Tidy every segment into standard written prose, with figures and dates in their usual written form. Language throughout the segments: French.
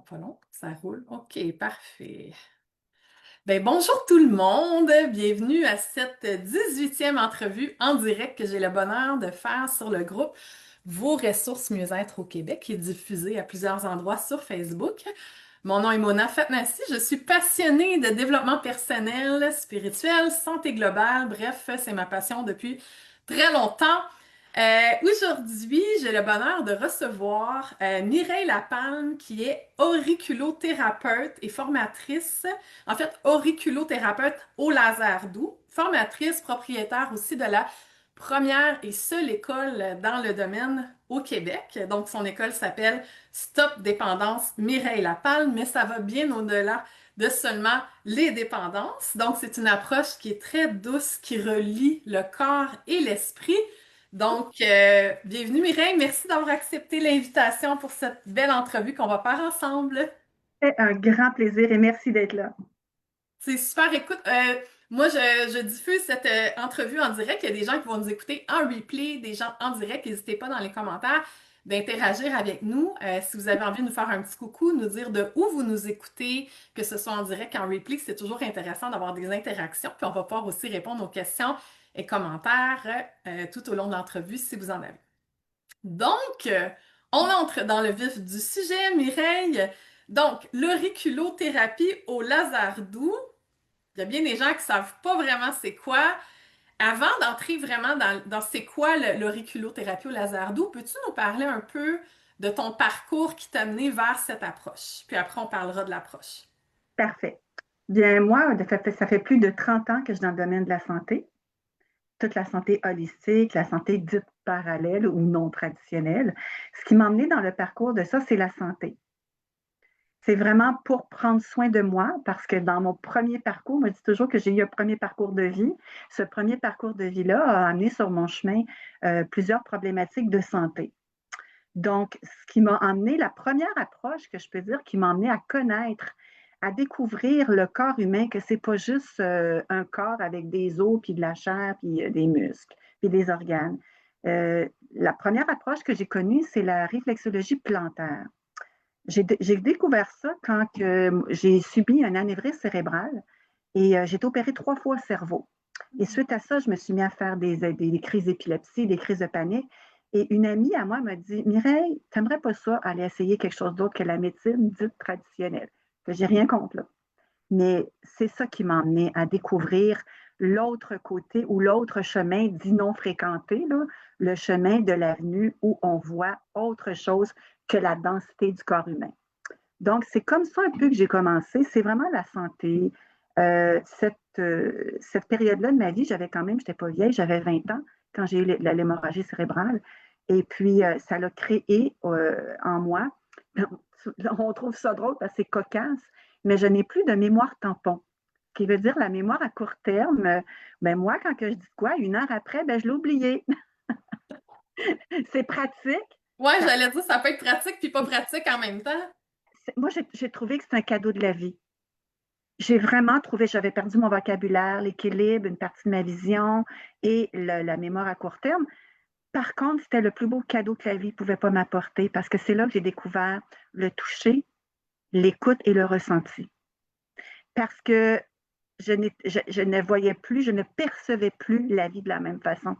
Pas long, ça roule. OK, parfait. Ben, bonjour tout le monde, bienvenue à cette 18e entrevue en direct que j'ai le bonheur de faire sur le groupe Vos ressources mieux-être au Québec, qui est diffusé à plusieurs endroits sur Facebook. Mon nom est Mona Fatnassi, je suis passionnée de développement personnel, spirituel, santé globale, bref, c'est ma passion depuis très longtemps. Aujourd'hui, j'ai le bonheur de recevoir Mireille Lapalme, qui est auriculothérapeute et formatrice, en fait, auriculothérapeute au laser doux, formatrice, propriétaire aussi de la première et seule école dans le domaine au Québec. Donc, son école s'appelle Stop Dépendance Mireille Lapalme, mais ça va bien au-delà de seulement les dépendances. Donc, c'est une approche qui est très douce, qui relie le corps et l'esprit. Donc, bienvenue Mireille, merci d'avoir accepté l'invitation pour cette belle entrevue qu'on va faire ensemble. C'est un grand plaisir et merci d'être là. C'est super. Écoute, moi, je diffuse cette entrevue en direct. Il y a des gens qui vont nous écouter en replay, des gens en direct. N'hésitez pas dans les commentaires d'interagir avec nous. Si vous avez envie de nous faire un petit coucou, nous dire de où vous nous écoutez, que ce soit en direct, en replay, c'est toujours intéressant d'avoir des interactions. Puis on va pouvoir aussi répondre aux questions et commentaires tout au long de l'entrevue si vous en avez. Donc, on entre dans le vif du sujet, Mireille. Donc, l'auriculothérapie au laser doux. Il y a bien des gens qui savent pas vraiment c'est quoi. Avant d'entrer vraiment dans c'est quoi l'auriculothérapie au laser doux, peux-tu nous parler un peu de ton parcours qui t'a mené vers cette approche? Puis après, on parlera de l'approche. Parfait. Bien, moi, ça fait plus de 30 ans que je suis dans le domaine de la santé, toute la santé holistique, la santé dite parallèle ou non traditionnelle. Ce qui m'a emmené dans le parcours de ça, c'est la santé. C'est vraiment pour prendre soin de moi, parce que dans mon premier parcours, on me dit toujours que j'ai eu un premier parcours de vie. Ce premier parcours de vie-là a amené sur mon chemin plusieurs problématiques de santé. Donc, ce qui m'a emmené, la première approche que je peux dire qui m'a emmené à connaître, à découvrir le corps humain, que c'est pas juste un corps avec des os, puis de la chair, puis des muscles, puis des organes. La première approche que j'ai connue, c'est la réflexologie plantaire. J'ai découvert ça quand j'ai subi un anévrisme cérébral et j'ai été opérée 3 fois au cerveau. Et suite à ça, je me suis mis à faire des crises d'épilepsie, des crises de panique. Et une amie à moi m'a dit, Mireille, t'aimerais pas ça aller essayer quelque chose d'autre que la médecine dite traditionnelle? Que j'ai rien contre, là. Mais c'est ça qui m'a emmené à découvrir l'autre côté ou l'autre chemin dit non fréquenté, là, le chemin de l'avenue où on voit autre chose que la densité du corps humain. Donc, c'est comme ça un peu que j'ai commencé. C'est vraiment la santé. Cette période-là de ma vie, j'avais quand même, je n'étais pas vieille, j'avais 20 ans quand j'ai eu l'hémorragie cérébrale. Et puis, ça l'a créé en moi. On trouve ça drôle parce que c'est cocasse, mais je n'ai plus de mémoire tampon. Ce qui veut dire la mémoire à court terme. Ben moi, quand que je dis quoi, 1 heure après, ben je l'ai oublié. C'est pratique. Ouais, Ça, j'allais dire, ça peut être pratique puis pas pratique en même temps. moi, j'ai trouvé que c'est un cadeau de la vie. J'ai vraiment trouvé, j'avais perdu mon vocabulaire, l'équilibre, une partie de ma vision et la mémoire à court terme. Par contre, c'était le plus beau cadeau que la vie ne pouvait pas m'apporter parce que c'est là que j'ai découvert le toucher, l'écoute et le ressenti. Parce que je ne voyais plus, je ne percevais plus la vie de la même façon,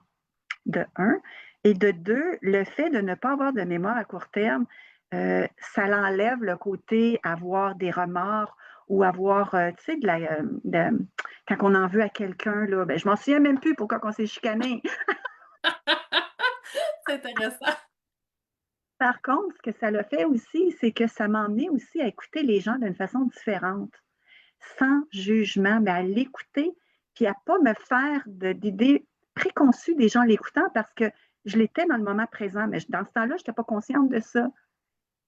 de un. Et de deux, le fait de ne pas avoir de mémoire à court terme, ça l'enlève le côté avoir des remords ou avoir, tu sais, quand on en veut à quelqu'un, là, ben, je m'en souviens même plus pourquoi on s'est chicané. C'est intéressant. Par contre, ce que ça l'a fait aussi, c'est que ça m'a emmené aussi à écouter les gens d'une façon différente, sans jugement, mais à l'écouter, puis à pas me faire d'idées préconçues des gens l'écoutant parce que je l'étais dans le moment présent, mais dans ce temps-là, je n'étais pas consciente de ça.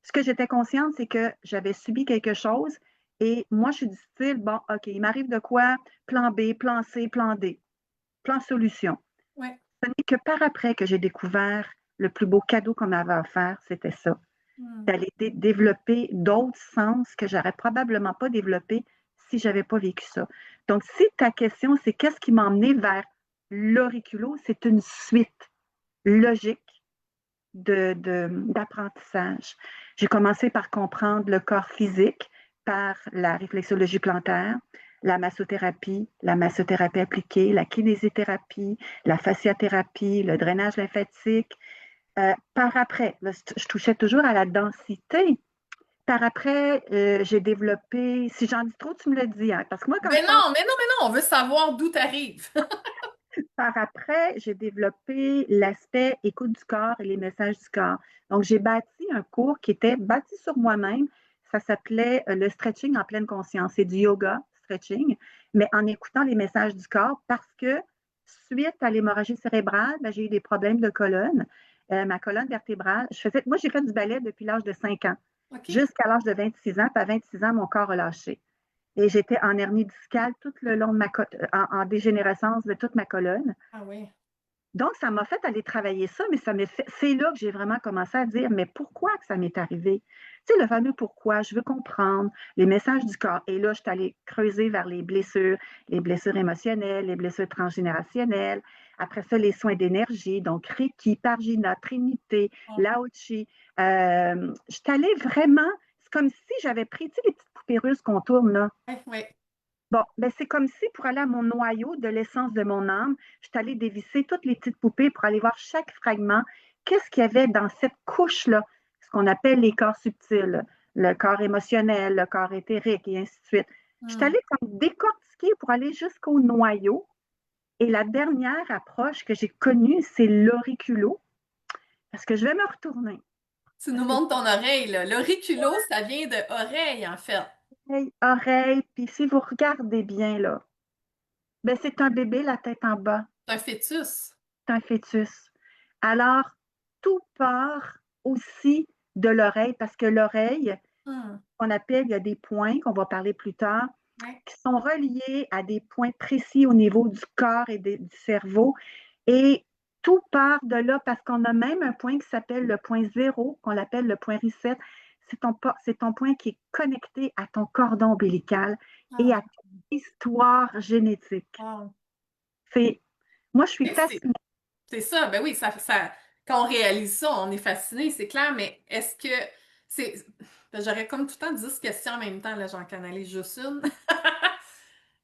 Ce que j'étais consciente, c'est que j'avais subi quelque chose et moi, je suis du style, bon, OK, il m'arrive de quoi? Plan B, plan C, plan D, plan solution. Ouais. Ce n'est que par après que j'ai découvert le plus beau cadeau qu'on m'avait offert, c'était ça. Hmm. D'aller développer d'autres sens que j'aurais probablement pas développés si j'avais pas vécu ça. Donc, si ta question, c'est qu'est-ce qui m'a emmené vers l'auriculo, c'est une suite logique d'apprentissage. J'ai commencé par comprendre le corps physique par la réflexologie plantaire, la massothérapie appliquée, la kinésithérapie, la fasciathérapie, le drainage lymphatique. Par après, là, je touchais toujours à la densité. Par après, j'ai développé, si j'en dis trop, tu me le dis, hein, parce que moi, quand Mais je parle non, mais non, mais non, on veut savoir d'où t'arrives. par après, j'ai développé l'aspect écoute du corps et les messages du corps. Donc, j'ai bâti un cours qui était bâti sur moi-même. Ça s'appelait le stretching en pleine conscience. C'est du yoga, stretching, mais en écoutant les messages du corps parce que suite à l'hémorragie cérébrale, ben, j'ai eu des problèmes de colonne. Ma colonne vertébrale, moi, j'ai fait du ballet depuis l'âge de 5 ans, OK. jusqu'à l'âge de 26 ans. Puis à 26 ans, mon corps a lâché. Et j'étais en hernie discale tout le long de en dégénérescence de toute ma colonne. Ah oui. Donc, ça m'a fait aller travailler ça, mais c'est là que j'ai vraiment commencé à dire, mais pourquoi que ça m'est arrivé? Tu sais, le fameux pourquoi, je veux comprendre les messages du corps. Et là, je suis allée creuser vers les blessures émotionnelles, les blessures transgénérationnelles. Après ça, les soins d'énergie, donc Reiki, Parjina, Trinité, Ah, Lao Chi. Je suis allée vraiment, c'est comme si j'avais pris, tu sais, les petites poupées russes qu'on tourne là. ouais, ouais. Bon, ben c'est comme si pour aller à mon noyau de l'essence de mon âme, je suis allée dévisser toutes les petites poupées pour aller voir chaque fragment. Qu'est-ce qu'il y avait dans cette couche-là, ce qu'on appelle les corps subtils, le corps émotionnel, le corps éthérique et ainsi de suite. Je suis Hmm. allée comme décortiquer pour aller jusqu'au noyau. Et la dernière approche que j'ai connue, c'est l'auriculo, parce que je vais me retourner. Tu nous Parce que montres ton oreille, là. L'auriculo, ça vient de oreille, en fait. oreille, puis si vous regardez bien, là, ben c'est un bébé la tête en bas. C'est un fœtus. C'est un fœtus. Alors, tout part aussi de l'oreille, parce que l'oreille, Hmm. on appelle, il y a des points qu'on va parler plus tard, Ouais. qui sont reliés à des points précis au niveau du corps et du cerveau. Et tout part de là parce qu'on a même un point qui s'appelle le point zéro, qu'on appelle le point reset. C'est ton point qui est connecté à ton cordon ombilical et Ah, à ton histoire génétique. wow. C'est, moi, je suis Et fascinée. c'est ça, ben oui, quand on réalise ça, on est fasciné, c'est clair, mais est-ce que c'est. Ben, j'aurais comme tout le temps 10 questions en même temps, là, j'en canalise juste une.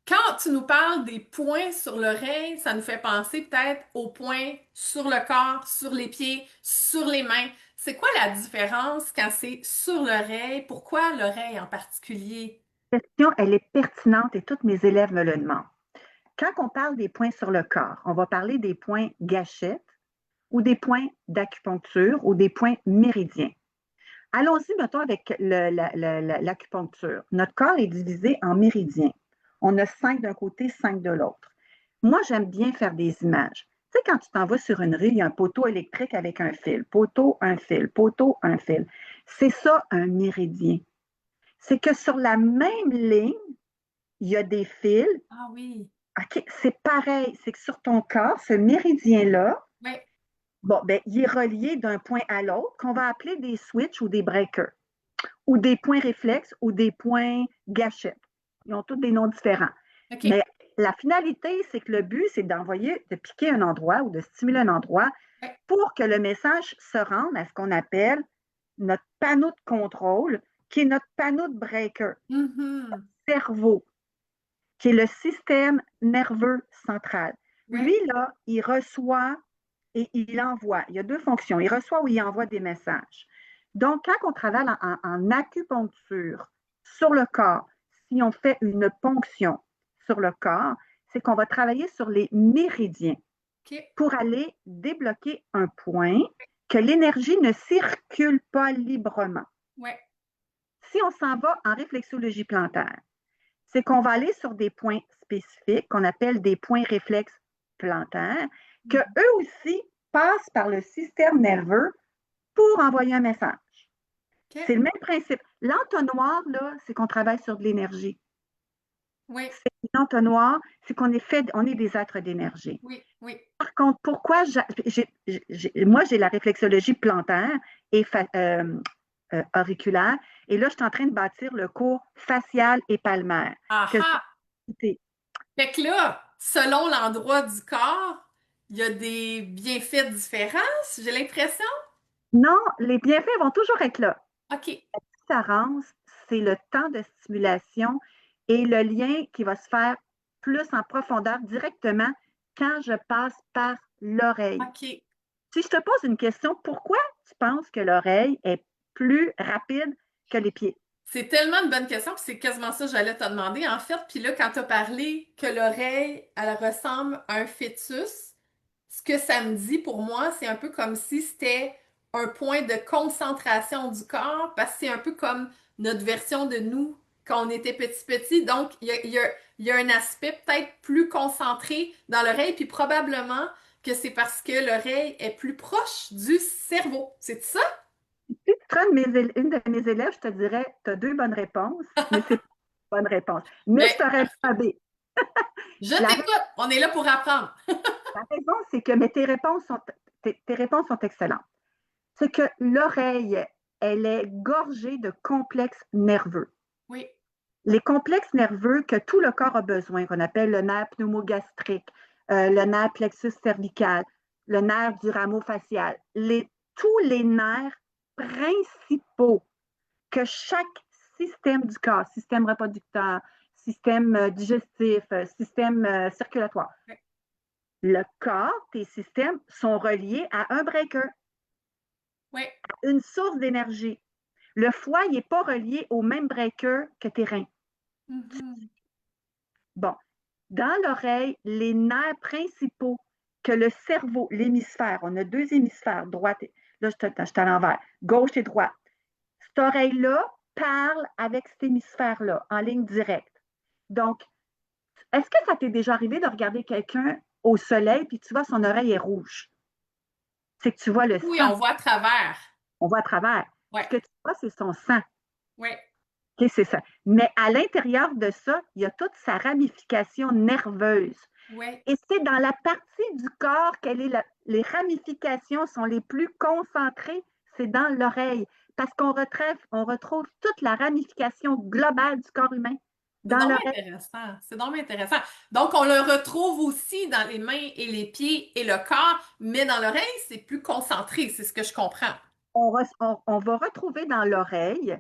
Quand tu nous parles des points sur l'oreille, ça nous fait penser peut-être aux points sur le corps, sur les pieds, sur les mains. C'est quoi la différence quand c'est sur l'oreille? Pourquoi l'oreille en particulier? Cette question, elle est pertinente et tous mes élèves me le demandent. Quand on parle des points sur le corps, on va parler des points gâchettes ou des points d'acupuncture ou des points méridiens. Allons-y, mettons, avec l'acupuncture. Notre corps est divisé en méridiens. On a 5 d'un côté, 5 de l'autre. Moi, j'aime bien faire des images. Tu sais, quand tu t'en vas sur une rue, il y a un poteau électrique avec un fil. Poteau, un fil. Poteau, un fil. C'est ça, un méridien. C'est que sur la même ligne, il y a des fils. Ah oui, OK, c'est pareil. C'est que sur ton corps, ce méridien-là, oui. bon, ben, il est relié d'un point à l'autre qu'on va appeler des switches ou des breakers, ou des points réflexes ou des points gâchettes. Ils ont tous des noms différents. OK. Mais la finalité, c'est que le but, c'est d'envoyer, de piquer un endroit ou de stimuler un endroit Ouais. pour que le message se rende à ce qu'on appelle notre panneau de contrôle, qui est notre panneau de breaker, Mhm. cerveau, qui est le système nerveux central. Ouais. Lui, là, il reçoit et il envoie. Il y a deux fonctions. Il reçoit ou il envoie des messages. Donc, quand on travaille en acupuncture sur le corps, si on fait une ponction sur le corps, c'est qu'on va travailler sur les méridiens OK. pour aller débloquer un point que l'énergie ne circule pas librement. Ouais. Si on s'en va en réflexologie plantaire, c'est qu'on va aller sur des points spécifiques qu'on appelle des points réflexes plantaires, que Mhm. eux aussi passent par le système nerveux pour envoyer un message. OK. C'est le même principe. L'entonnoir, là, c'est qu'on travaille sur de l'énergie. Oui, C'est l'entonnoir, c'est qu'on est fait, on est des êtres d'énergie. oui, oui. Par contre, pourquoi moi, j'ai la réflexologie plantaire et auriculaire, et là, je suis en train de bâtir le cours facial et palmaire, que Aha! j'ai Fait que là, selon l'endroit du corps, il y a des bienfaits différents, j'ai l'impression. Non, les bienfaits vont toujours être là. OK, La différence, c'est le temps de stimulation et le lien qui va se faire plus en profondeur directement quand je passe par l'oreille. OK. Si je te pose une question, pourquoi tu penses que l'oreille est plus rapide que les pieds? C'est tellement une bonne question, puis c'est quasiment ça que j'allais te demander, en fait. Puis là, quand tu as parlé que l'oreille, elle ressemble à un fœtus, ce que ça me dit pour moi, c'est un peu comme si c'était un point de concentration du corps, parce que c'est un peu comme notre version de nous quand on était petit. Donc, il y a un aspect peut-être plus concentré dans l'oreille, puis probablement que c'est parce que l'oreille est plus proche du cerveau. C'est ça? Si tu seras une de mes élèves, je te dirais, tu as deux bonnes réponses, mais c'est pas une bonne réponse. Mais Ben, je t'aurais parfait. demandé. Je La, t'écoute. On est là pour apprendre. la raison, c'est que mais tes réponses sont excellentes. C'est que l'oreille, elle est gorgée de complexes nerveux. Oui. Les complexes nerveux que tout le corps a besoin, qu'on appelle le nerf pneumogastrique, le nerf plexus cervical, le nerf du rameau facial, tous les nerfs principaux que chaque système du corps, système reproducteur, système digestif, système circulatoire, Oui. le corps, tes systèmes sont reliés à un breaker, Oui. une source d'énergie. Le foie, il n'est pas relié au même breaker que tes reins. Mhm. Bon, dans l'oreille, les nerfs principaux que le cerveau, l'hémisphère, on a deux hémisphères, droite, là je suis à l'envers, gauche et droite. Cette oreille-là parle avec cet hémisphère-là en ligne directe. Donc, est-ce que ça t'est déjà arrivé de regarder quelqu'un au soleil puis tu vois son oreille est rouge? C'est que tu vois le Oui, sang. on voit à travers. On voit à travers. Oui. Ce que tu vois, c'est son sang. Oui. OK, c'est ça. Mais à l'intérieur de ça, il y a toute sa ramification nerveuse. Oui. Et c'est dans la partie du corps les ramifications sont les plus concentrées, c'est dans l'oreille. Parce on retrouve toute la ramification globale du corps humain C'est dans donc l'oreille. intéressant. C'est donc intéressant. Donc, on le retrouve aussi dans les mains et les pieds et le corps, mais dans l'oreille, c'est plus concentré. C'est ce que je comprends. On va retrouver dans l'oreille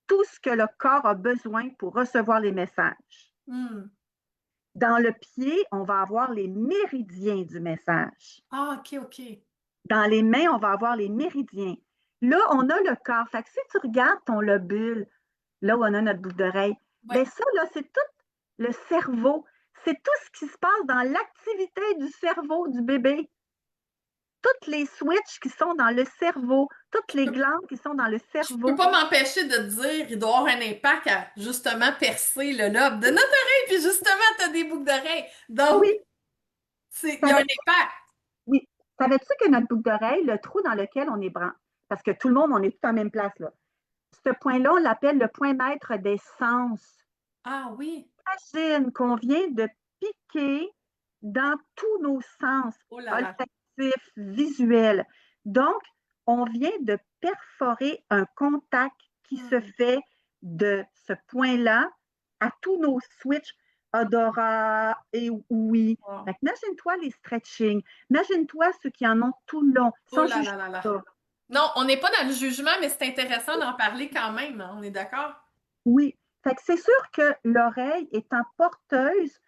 tout ce que le corps a besoin pour recevoir les messages. Hmm. Dans le pied, on va avoir les méridiens du message. Ah, OK, OK. Dans les mains, on va avoir les méridiens. Là, on a le corps. Fait que si tu regardes ton lobule, là où on a notre boucle d'oreille, Oui. bien ça, là, c'est tout le cerveau. C'est tout ce qui se passe dans l'activité du cerveau du bébé. Toutes les switches qui sont dans le cerveau, toutes Je les peux, glandes qui sont dans le je peux cerveau. pas m'empêcher de te dire, il doit y avoir un impact à justement percer le lobe de notre oreille, puis justement, tu as des boucles d'oreilles. Donc, Oui, il y a un savais impact. oui. Savais-tu que notre boucle d'oreille, le trou dans lequel on est branché, parce que tout le monde, on est tout en même place, là. Ce point-là, on l'appelle le point maître des sens. Ah oui. Imagine qu'on vient de piquer dans tous nos sens, Oh là là. olfactifs, visuels. Donc, on vient de perforer un contact qui se Hmm. fait de ce point-là à tous nos switches odorat et ouïe. Wow. Imagine-toi les stretching. Imagine-toi ceux qui en ont tout le long, Oh sans là juger là là là. ça. Non, on n'est pas dans le jugement, mais c'est intéressant d'en parler quand même, hein. On est d'accord? Oui. Fait que c'est sûr que l'oreille étant porteuse,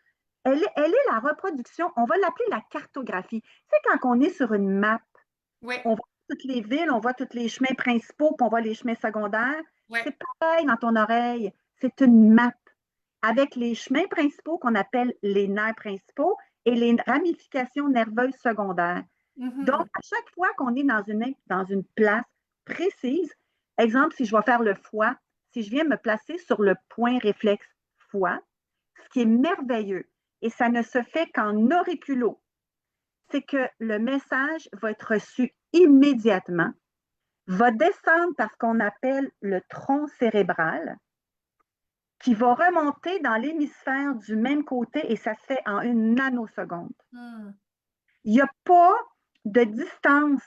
elle est la reproduction, on va l'appeler la cartographie. C'est quand on est sur une map, Oui, on voit toutes les villes, on voit tous les chemins principaux, puis on voit les chemins secondaires. oui. C'est pareil dans ton oreille. C'est une map avec les chemins principaux qu'on appelle les nerfs principaux et les ramifications nerveuses secondaires. Donc, Mhm. à chaque fois qu'on est dans une place précise, exemple, si je vais faire le foie, si je viens me placer sur le point réflexe foie, ce qui est merveilleux, et ça ne se fait qu'en auriculo, c'est que le message va être reçu immédiatement, va descendre par ce qu'on appelle le tronc cérébral, qui va remonter dans l'hémisphère du même côté et ça se fait en une nanoseconde. Hmm. Il n'y a pas de distance.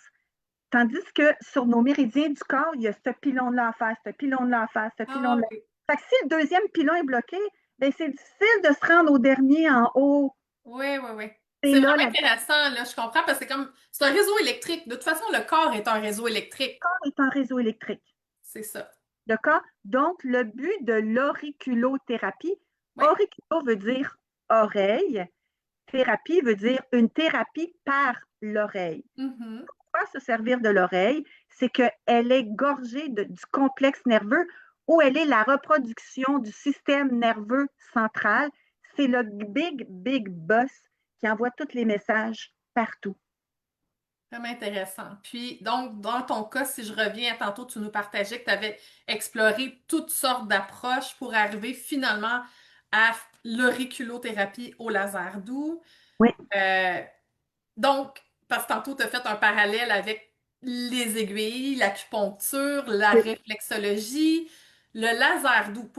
Tandis que sur nos méridiens du corps, il y a ce pylône-là à faire, ce pylône-là à faire, ce Ah pylône-là. oui. Fait que si le deuxième pylône est bloqué, ben c'est difficile de se rendre au dernier en haut. Oui, oui, oui. C'est C'est là vraiment la intéressant, là, je comprends, parce que c'est un réseau électrique. De toute façon, le corps est un réseau électrique. corps est un réseau électrique. C'est ça. D'accord? Donc, le but de l'auriculothérapie, Oui. auriculo veut dire oreille, thérapie veut dire une thérapie par l'oreille. Mhm. Pourquoi se servir de l'oreille? C'est qu'elle est gorgée du complexe nerveux où elle est la reproduction du système nerveux central. C'est le big, big boss qui envoie tous les messages partout. Vraiment intéressant. Puis, donc, dans ton cas, si je reviens à tantôt, tu nous partageais que tu avais exploré toutes sortes d'approches pour arriver finalement à l'auriculothérapie au laser doux. Oui, Euh, donc, parce que tantôt, tu as fait un parallèle avec les aiguilles, l'acupuncture, la oui. réflexologie, le laser doux.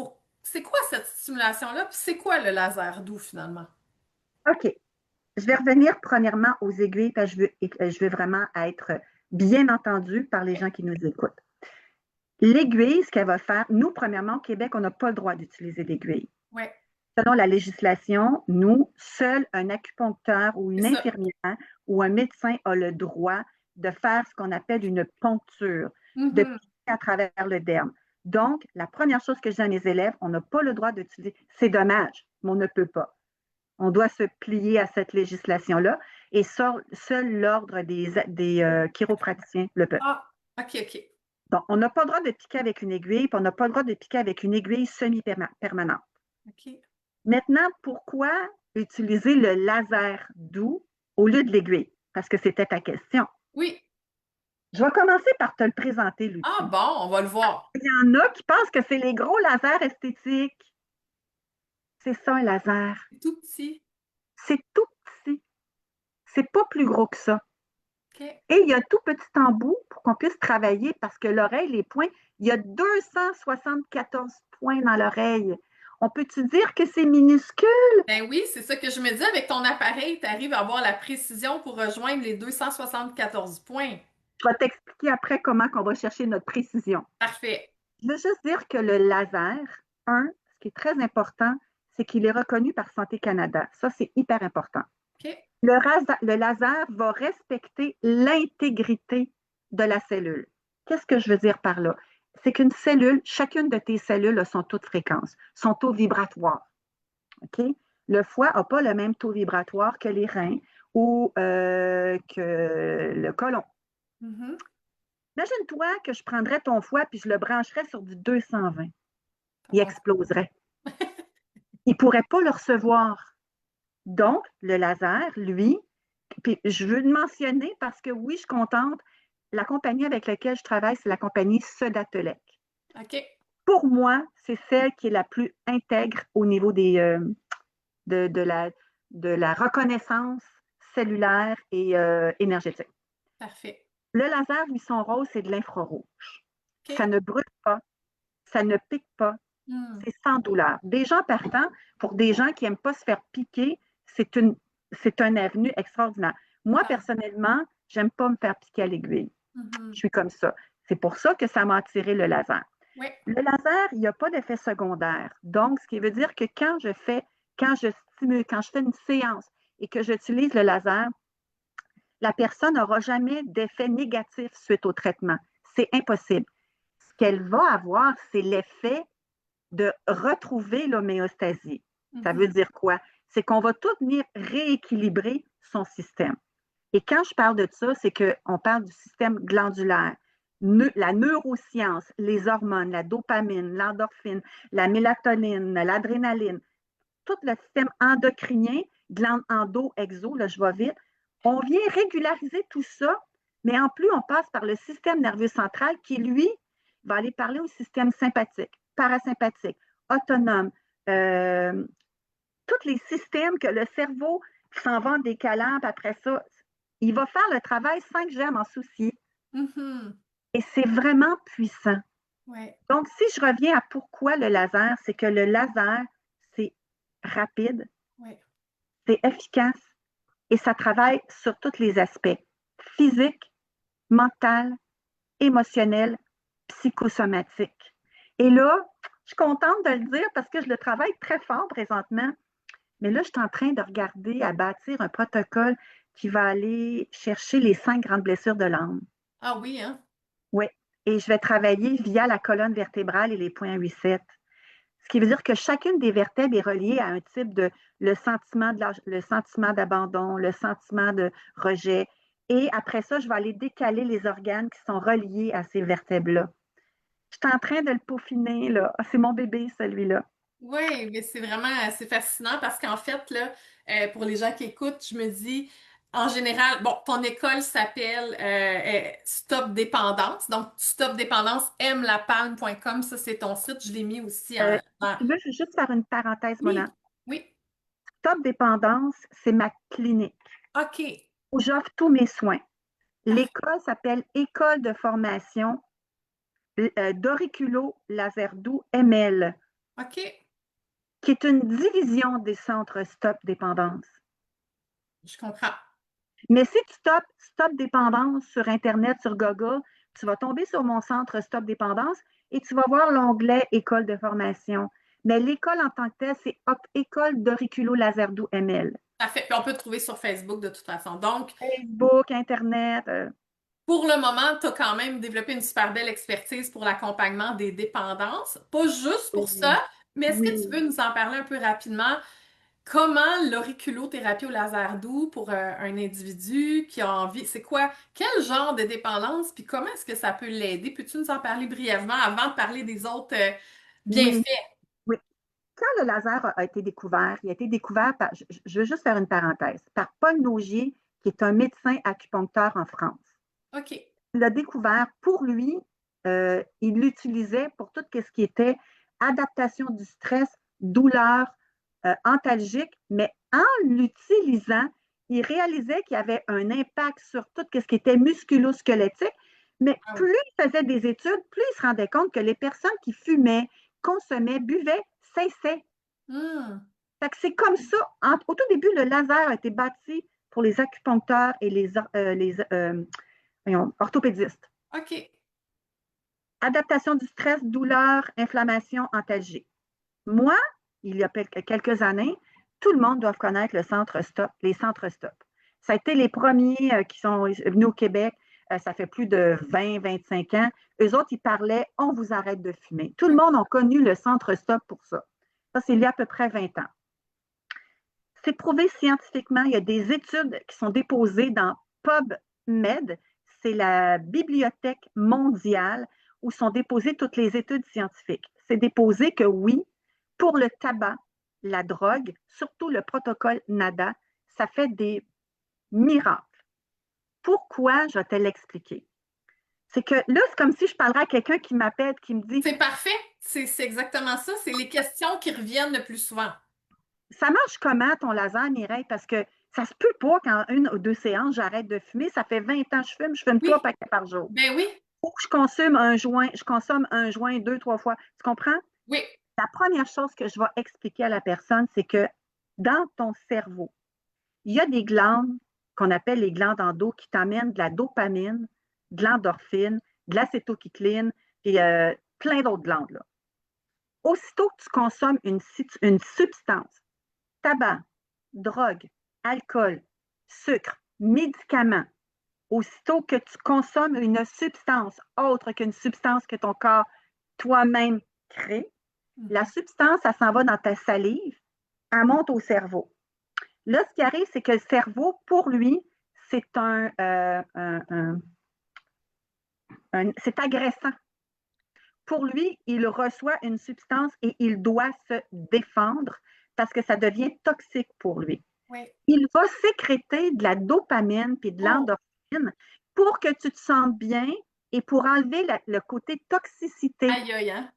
C'est quoi cette stimulation-là? Puis c'est quoi le laser doux finalement? OK. Je vais revenir premièrement aux aiguilles parce que je veux vraiment être bien entendue par les gens qui nous écoutent. L'aiguille, ce qu'elle va faire, nous, premièrement, au Québec, on n'a pas le droit d'utiliser l'aiguille. Oui, Selon la législation, nous, seul un acupuncteur ou c'est une ça. infirmière ou un médecin a le droit de faire ce qu'on appelle une poncture, de Mhm. piquer à travers le derme. Donc, la première chose que je dis à mes élèves, on n'a pas le droit d'utiliser. C'est dommage, mais on ne peut pas. On doit se plier à cette législation-là et seul l'ordre des chiropraticiens le peut. Ah, OK, OK. Donc, on n'a pas le droit de piquer avec une aiguille, puis on n'a pas le droit de piquer avec une aiguille semi-permanente. OK. Maintenant, pourquoi utiliser le laser doux au lieu de l'aiguille? Parce que c'était ta question. Oui. Je vais commencer par te le présenter, Ah Lucie. bon, on va le voir. Il y en a qui pensent que c'est les gros lasers esthétiques. C'est ça, un laser. C'est tout petit. C'est tout petit. C'est pas plus gros que ça. OK. Et il y a un tout petit embout pour qu'on puisse travailler parce que l'oreille, les points, il y a 274 points dans l'oreille. On peut-tu dire que c'est minuscule? Ben oui, c'est ça que je me dis. Avec ton appareil, tu arrives à avoir la précision pour rejoindre les 274 points. Je vais t'expliquer après comment on va chercher notre précision. Parfait. Je veux juste dire que le laser, ce qui est très important, c'est qu'il est reconnu par Santé Canada. Ça, c'est hyper important. OK. Le laser va respecter l'intégrité de la cellule. Qu'est-ce que je veux dire par là? C'est qu'une cellule, chacune de tes cellules a son taux de fréquence, son taux vibratoire. OK? Le foie n'a pas le même taux vibratoire que les reins ou que le côlon. Mhm. Imagine-toi que je prendrais ton foie puis je le brancherais sur du 220. Ça Il fonctionne. exploserait. Il ne pourrait pas le recevoir. Donc, le laser, lui, puis je veux le mentionner parce que oui, je suis contente. La compagnie avec laquelle je travaille, c'est la compagnie Sodatelec. OK. Pour moi, c'est celle qui est la plus intègre au niveau de, de la, de la reconnaissance cellulaire et énergétique. Parfait. Le laser, lui, son rôle, c'est de l'infrarouge. Ça OK. ne brûle pas, ça ne pique pas, Hmm. c'est sans douleur. Des gens partant, pour des gens qui n'aiment pas se faire piquer, c'est une, c'est un avenue extraordinaire. Moi, Ah. personnellement, j'aime pas me faire piquer à l'aiguille. Je Mhm. suis comme ça. C'est pour ça que ça m'a attiré le laser. Oui. Le laser, il n'y a pas d'effet secondaire. Donc, ce qui veut dire que quand je stimule, quand je fais une séance et que j'utilise le laser, la personne n'aura jamais d'effet négatif suite au traitement. C'est impossible. Ce qu'elle va avoir, c'est l'effet de retrouver l'homéostasie. Ça veut Mhm. dire quoi? C'est qu'on va tout venir rééquilibrer son système. Et quand je parle de ça, c'est qu'on parle du système glandulaire, la neuroscience, les hormones, la dopamine, l'endorphine, la mélatonine, l'adrénaline, tout le système endocrinien, glande endo, exo, là, je vais vite, on vient régulariser tout ça, mais en plus, on passe par le système nerveux central qui, lui, va aller parler au système sympathique, parasympathique, autonome, euh, tous les systèmes que le cerveau s'en va en décalant, puis après ça, il va faire le travail sans que j'aie à m'en soucier. Mhm. Et c'est vraiment puissant. Ouais. Donc, si je reviens à pourquoi le laser, c'est que le laser, c'est rapide, Ouais. c'est efficace et ça travaille sur tous les aspects physique, mental, émotionnel, psychosomatique. Et là, je suis contente de le dire parce que je le travaille très fort présentement. Mais là, je suis en train de regarder à bâtir un protocole qui va aller chercher les 5 grandes blessures de l'âme. Ah oui, hein? Oui. Et je vais travailler via la colonne vertébrale et les points 8-7. Ce qui veut dire que chacune des vertèbres est reliée à un type de le sentiment d'abandon, le sentiment de rejet. Et après ça, je vais aller décaler les organes qui sont reliés à ces vertèbres-là. Je suis en train de le peaufiner, là. Ah, c'est mon bébé, celui-là. Oui, mais c'est vraiment c'est fascinant parce qu'en fait, là, pour les gens qui écoutent, je me dis, en général, bon, ton école s'appelle Stop Dépendance. Donc, Stop Dépendance, aime-la-palme.com, ça c'est ton site. Je l'ai mis aussi Si tu veux, je vais juste faire une parenthèse, Mona. Oui, oui, Top Dépendance, c'est ma clinique OK, où j'offre tous mes soins. parfait, L'école s'appelle École de formation d'Auriculo Lazerdou ML, OK, qui est une division des centres Stop Dépendance. je comprends. Mais si tu tapes Stop Dépendance sur Internet, sur Google, tu vas tomber sur mon centre Stop Dépendance et tu vas voir l'onglet École de formation. Mais l'école en tant que telle, c'est École d'Auriculo Lazerdou ML. Parfait. Puis on peut te trouver sur Facebook de toute façon. Donc, Facebook, Internet. pour le moment, tu as quand même développé une super belle expertise pour l'accompagnement des dépendances. Pas juste pour Oui. ça, mais est-ce que tu Oui. veux nous en parler un peu rapidement? Comment l'auriculothérapie au laser doux pour un individu qui a envie, c'est quoi, quel genre de dépendance, puis comment est-ce que ça peut l'aider? Peux-tu nous en parler brièvement avant de parler des autres Oui. bienfaits? Oui. Quand le laser a été découvert, il a été découvert par, je veux juste faire une parenthèse, par Paul Naugier, qui est un médecin acupuncteur en France. OK. Il l'a découvert pour lui, il l'utilisait pour tout ce qui était adaptation du stress, douleur, antalgique, mais en l'utilisant, il réalisait qu'il y avait un impact sur tout ce qui était musculo-squelettique, mais Ah oui. plus il faisait des études, plus il se rendait compte que les personnes qui fumaient, consommaient, buvaient, cessaient. Hmm. Fait que c'est comme ça. Au tout début, le laser a été bâti pour les acupuncteurs et les voyons, orthopédistes. OK. Adaptation du stress, douleur, inflammation, antalgie. Moi, il y a quelques années, tout le monde doit connaître le centre Stop, les centres Stop. Ça a été les premiers qui sont venus au Québec. Ça fait plus de 20, 25 ans. Eux autres, ils parlaient, on vous arrête de fumer. Tout le monde a connu le centre Stop pour ça. Ça, c'est il y a à peu près 20 ans. C'est prouvé scientifiquement. Il y a des études qui sont déposées dans PubMed, c'est la bibliothèque mondiale où sont déposées toutes les études scientifiques. C'est déposé que oui, pour le tabac, la drogue, surtout le protocole NADA, ça fait des miracles. Pourquoi? Je vais te l'expliquer. C'est que là, c'est comme si je parlerais à quelqu'un qui m'appelle, qui me dit, C'est parfait. C'est exactement ça. C'est les questions qui reviennent le plus souvent. ça marche comment ton laser, Mireille? Parce que ça se peut pas qu'en 1 ou 2 séances, j'arrête de fumer. Ça fait 20 ans que je fume 3 paquets par jour. Ben oui, Ou je consomme un joint 2, 3 fois. Tu comprends? oui. La première chose que je vais expliquer à la personne, c'est que dans ton cerveau, il y a des glandes qu'on appelle les glandes endo qui t'amènent de la dopamine, de l'endorphine, de l'acétylcholine et plein d'autres glandes, là. Aussitôt que tu consommes une substance, tabac, drogue, alcool, sucre, médicaments, aussitôt que tu consommes une substance autre qu'une substance que ton corps toi-même crée, la Mhm. substance, elle s'en va dans ta salive, elle monte au cerveau. Là, ce qui arrive, c'est que le cerveau, pour lui, c'est c'est agressant. Pour lui, il reçoit une substance et il doit se défendre parce que ça devient toxique pour lui. Oui. Il va sécréter de la dopamine puis de Oh, l'endorphine pour que tu te sentes bien et pour enlever le côté toxicité. aïe, aïe, hein.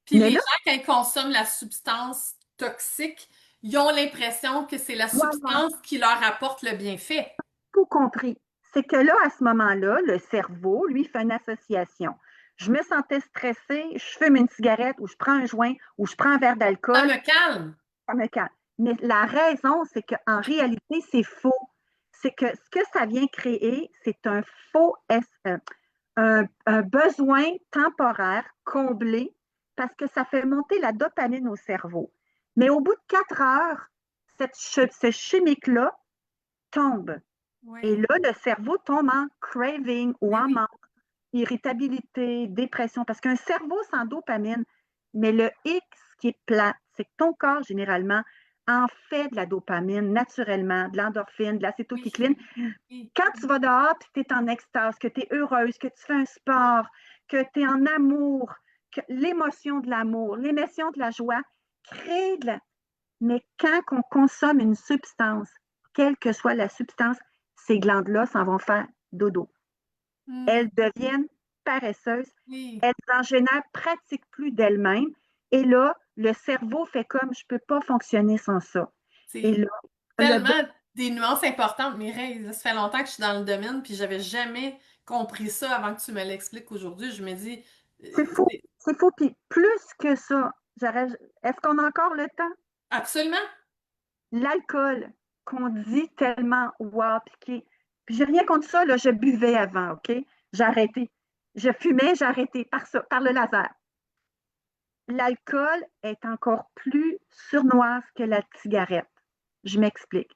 Puis Mais les là, gens, quand ils consomment la substance toxique, ils ont l'impression que c'est la voilà, substance qui leur apporte le bienfait. tout compris. C'est que là, à ce moment-là, le cerveau, lui, fait une association. Je me sentais stressée, je fume une cigarette ou je prends un joint ou je prends un verre Ça d'alcool, me calme. ça me calme. Mais la raison, c'est qu'en réalité, c'est faux. C'est que ce que ça vient créer, c'est un faux un besoin temporaire comblé parce que ça fait monter la dopamine au cerveau. Mais au bout de 4 heures, ce chimique-là tombe. Et Oui, là, le cerveau tombe en craving ou mais en oui. manque, irritabilité, dépression. Parce qu'un cerveau sans dopamine, mais le X qui est plat, c'est que ton corps, généralement, en fait de la dopamine naturellement, de l'endorphine, de Oui, l'acétylcholine. oui. Quand tu vas dehors, puis tu es en extase, que tu es heureuse, que tu fais un sport, que tu es en amour, que l'émotion de l'amour, l'émotion de la joie crée de la... Mais quand on consomme une substance, quelle que soit la substance, ces glandes-là s'en vont faire dodo. Hmm, Elles deviennent paresseuses, oui. elles en génèrent pratiquement plus d'elles-mêmes. Et là, le cerveau fait comme je ne peux pas fonctionner sans ça. Et C'est là, le tellement des nuances importantes, Mireille. Ça fait longtemps que je suis dans le domaine, puis j'avais jamais compris ça avant que tu me l'expliques aujourd'hui. Je me dis, c'est fou, c'est c'est fou. Puis plus que ça, est-ce qu'on a encore le temps? absolument. L'alcool qu'on dit tellement wow, puis j'ai rien contre ça, là, je buvais avant, OK? J'ai arrêté. Je fumais, j'ai arrêté par ça, par le laser. L'alcool est encore plus surnoise que la cigarette. Je m'explique.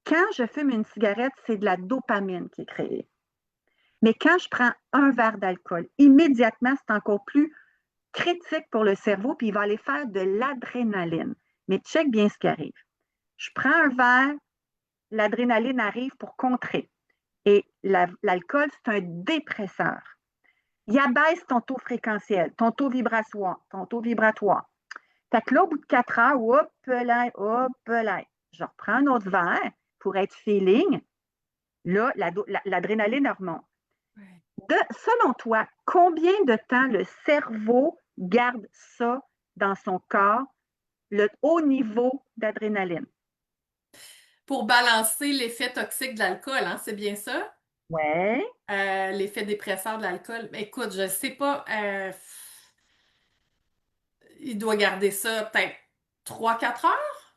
Quand je fume une cigarette, c'est de la dopamine qui est créée. Mais quand je prends un verre d'alcool, immédiatement, c'est encore plus critique pour le cerveau, puis il va aller faire de l'adrénaline. Mais check bien ce qui arrive. Je prends un verre, l'adrénaline arrive pour contrer. Et l'alcool, c'est un dépresseur. Il abaisse ton taux fréquentiel, ton taux vibratoire, ton taux vibratoire. Fait que là, au bout de 4 heures, hop là, je reprends un autre verre pour être feeling. Là, l'adrénaline remonte. Ouais. Selon toi, combien de temps le cerveau garde ça dans son corps, le haut niveau d'adrénaline? Pour balancer l'effet toxique de l'alcool, hein, c'est bien ça? Ouais, L'effet dépresseur de l'alcool. Mais écoute, je sais pas. Il doit garder ça peut-être 3 4 heures?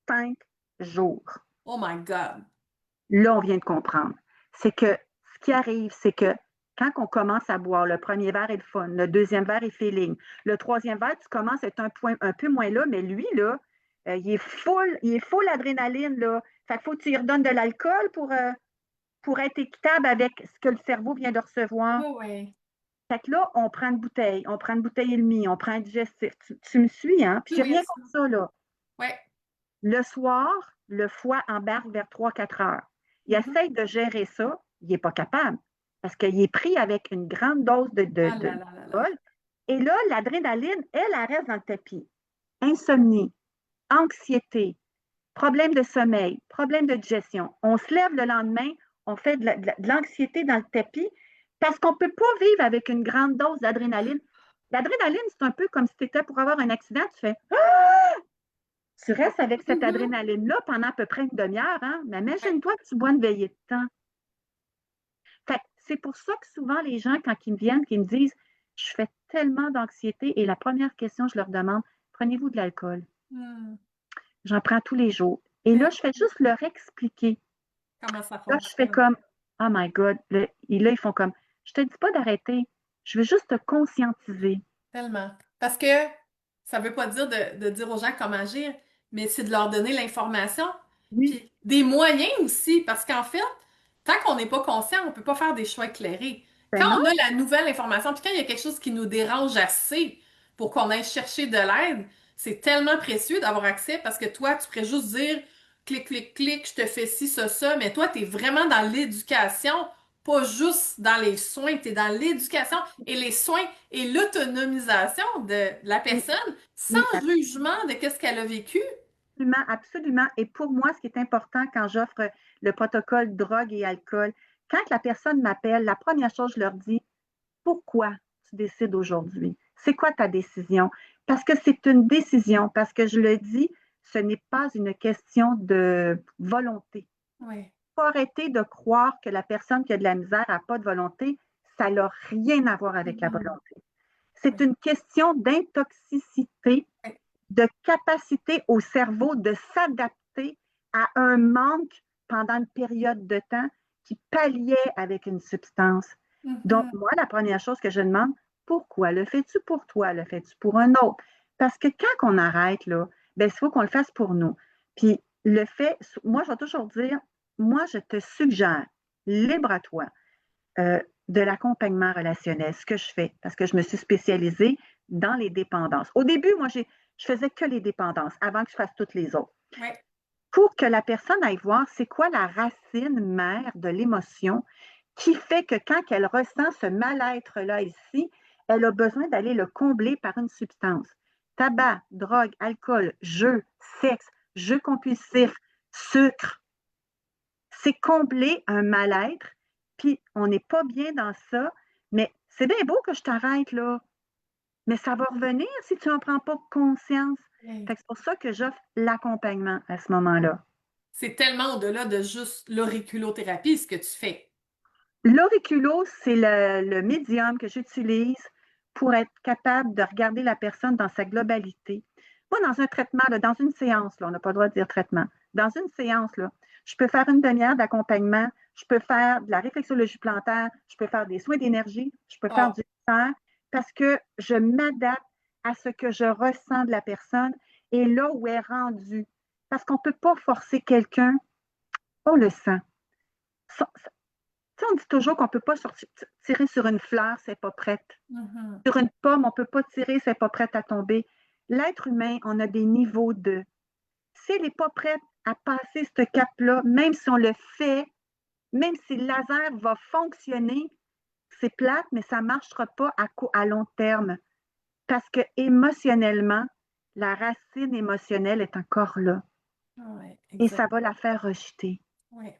5 jours. Oh my God. Là, on vient de comprendre. C'est que ce qui arrive, c'est que quand on commence à boire, le premier verre est le fun, le deuxième verre est feeling, le troisième verre, tu commences à être un peu moins là, mais lui, là, il est full adrénaline, là. Fait qu'il faut que tu lui redonnes de l'alcool pour être équitable avec ce que le cerveau vient de recevoir. Oui, oui. Fait que là, on prend une bouteille et demie, on prend un digestif. Tu me suis, hein? Puis Oui, j'ai oui, rien contre ça, là. ouais. Le soir, le foie embarque vers 3 4 heures. Il Mhm. essaye de gérer ça, il n'est pas capable parce qu'il est pris avec une grande dose Ah là là là là. d'alcool. Et là, l'adrénaline, elle reste dans le tapis. Insomnie, anxiété, problème de sommeil, problème de digestion. On se lève le lendemain, on fait de l'anxiété dans le tapis parce qu'on ne peut pas vivre avec une grande dose d'adrénaline. L'adrénaline, c'est un peu comme si tu étais pour avoir un accident, tu fais tu restes avec cette Mhm. adrénaline-là pendant à peu près une demi-heure, hein? Mais Ouais. imagine-toi que tu bois une veillée de temps. Fait c'est pour ça que souvent, les gens, quand ils me viennent, qui me disent je fais tellement d'anxiété, et la première question, je leur demande prenez-vous de l'alcool? Hmm. J'en prends tous les jours. Et là, Mais je fais juste leur expliquer. comment ça Là, je fais fonctionne? comme oh my God. Et là, ils font comme je te dis pas d'arrêter. Je veux juste te conscientiser. Tellement. Parce que ça veut pas dire de dire aux gens comment agir, mais c'est de leur donner l'information, Oui, puis des moyens aussi, parce qu'en fait, tant qu'on n'est pas conscient, on peut pas faire des choix éclairés. ben Quand non, on a la nouvelle information, puis quand il y a quelque chose qui nous dérange assez pour qu'on aille chercher de l'aide, c'est tellement précieux d'avoir accès parce que toi, tu pourrais juste dire clic, clic, clic, je te fais ci, ça, mais toi, tu es vraiment dans l'éducation, pas juste dans les soins, tu es dans l'éducation et les soins et l'autonomisation de la oui, personne sans oui, jugement de qu'est-ce qu'elle a vécu. absolument, absolument. Et pour moi, ce qui est important quand j'offre le protocole drogue et alcool, quand la personne m'appelle, la première chose, je leur dis, pourquoi tu décides aujourd'hui? C'est quoi ta décision? Parce que c'est une décision, parce que je le dis, ce n'est pas une question de volonté. Oui. Il faut arrêter de croire que la personne qui a de la misère n'a pas de volonté. Ça n'a rien à voir avec la Mhm. volonté. C'est Oui. une question d'intoxicité, Oui. de capacité au cerveau de s'adapter à un manque pendant une période de temps qui palliait avec une substance. Donc, Mhm. moi, la première chose que je demande, pourquoi? Le fais-tu pour toi? Le fais-tu pour un autre? Parce que quand on arrête, là, ben, il faut qu'on le fasse pour nous. Puis le fait, moi, je vais toujours dire, moi, je te suggère, libre à toi, euh, de l'accompagnement relationnel, ce que je fais, parce que je me suis spécialisée dans les dépendances. Au début, moi, je faisais que les dépendances avant que je fasse toutes les autres. Ouais. Pour que la personne aille voir c'est quoi la racine mère de l'émotion qui fait que quand elle ressent ce mal-être-là ici, elle a besoin d'aller le combler par une substance. Tabac, drogue, alcool, jeu, sexe, jeu compulsif, sucre, c'est combler un mal-être, puis on n'est pas bien dans ça, mais c'est bien beau que je t'arrête là, mais ça va revenir si tu n'en prends pas conscience. Ouais. Fait que c'est pour ça que j'offre l'accompagnement à ce moment-là. C'est tellement au-delà de juste l'auriculothérapie, ce que tu fais. L'auriculo, c'est le médium que j'utilise pour être capable de regarder la personne dans sa globalité. Moi, dans un traitement, là, dans une séance, là, on n'a pas le droit de dire traitement, dans une séance, là, je peux faire une demi-heure d'accompagnement, je peux faire de la réflexologie plantaire, je peux faire des soins d'énergie, je peux faire Oh, du fer, parce que je m'adapte à ce que je ressens de la personne et là où elle est rendue. Parce qu'on ne peut pas forcer quelqu'un, on le sent. Tu sais, on dit toujours qu'on ne peut pas tirer sur une fleur, c'est pas prête. mhm. Sur une pomme, on ne peut pas tirer, c'est pas prête à tomber. L'être humain, on a des niveaux de. Si elle n'est pas prête à passer ce cap-là, même si on le fait, même si le laser va fonctionner, c'est plate, mais ça ne marchera pas à long terme. Parce que émotionnellement, la racine émotionnelle est encore là. Ouais, Et ça va exactement. la faire rejeter. Ouais.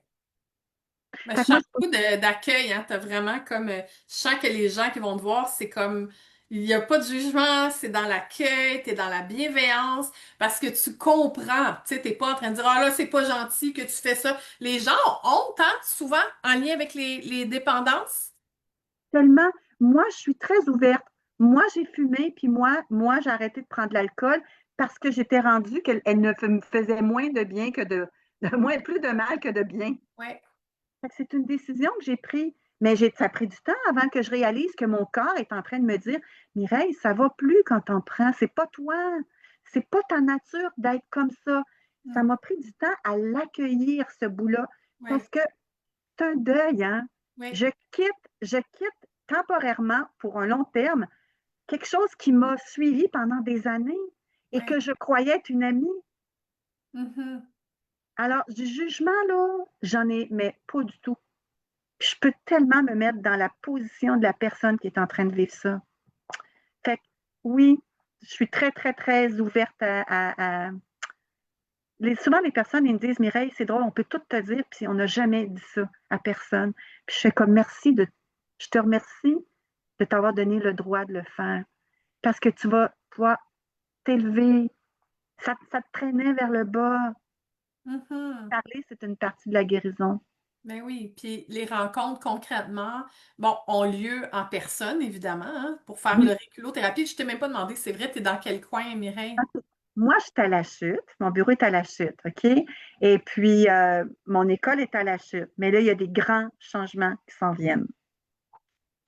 Ben, je Fait que sens moi, beaucoup d'accueil, hein. T'as vraiment comme, je sens que les gens qui vont te voir, c'est comme, il n'y a pas de jugement, c'est dans l'accueil, t'es dans la bienveillance, parce que tu comprends, tu sais, t'es pas en train de dire, ah là, c'est pas gentil que tu fais ça. Les gens ont honte, hein, souvent, en lien avec les dépendances. tellement, moi, je suis très ouverte. Moi, j'ai fumé, puis moi, j'ai arrêté de prendre de l'alcool parce que j'étais rendue qu'elle me faisait moins de bien que moins, plus de mal que de bien. Ouais. Fait que c'est une décision que j'ai prise. Mais ça a pris du temps avant que je réalise que mon corps est en train de me dire, Mireille, ça va plus quand t'en prends. C'est pas toi. C'est pas ta nature d'être comme ça. Ça Mm. m'a pris du temps à l'accueillir, ce bout-là, parce Ouais. que c'est un deuil, hein. Ouais. Je quitte temporairement pour un long terme quelque chose qui m'a suivi pendant des années et Ouais. que je croyais être une amie. Mhm. Alors, du jugement, là, j'en ai, mais pas du tout. Puis je peux tellement me mettre dans la position de la personne qui est en train de vivre ça. Fait que, oui, je suis très, très, très ouverte souvent, les personnes, ils me disent, Mireille, c'est drôle, on peut tout te dire, puis on n'a jamais dit ça à personne. Puis je fais comme, je te remercie de t'avoir donné le droit de le faire. Parce que tu vas pouvoir t'élever. Ça te traînait vers le bas. Mhm. Parler, c'est une partie de la guérison. Ben oui, puis les rencontres concrètement, bon, ont lieu en personne, évidemment, hein, pour faire Oui. l'auriculothérapie. Je t'ai même pas demandé, c'est vrai, t'es dans quel coin, Mireille? OK. Moi, je suis à la chute. Mon bureau est à la chute, OK? Et puis, mon école est à la chute. Mais là, il y a des grands changements qui s'en viennent.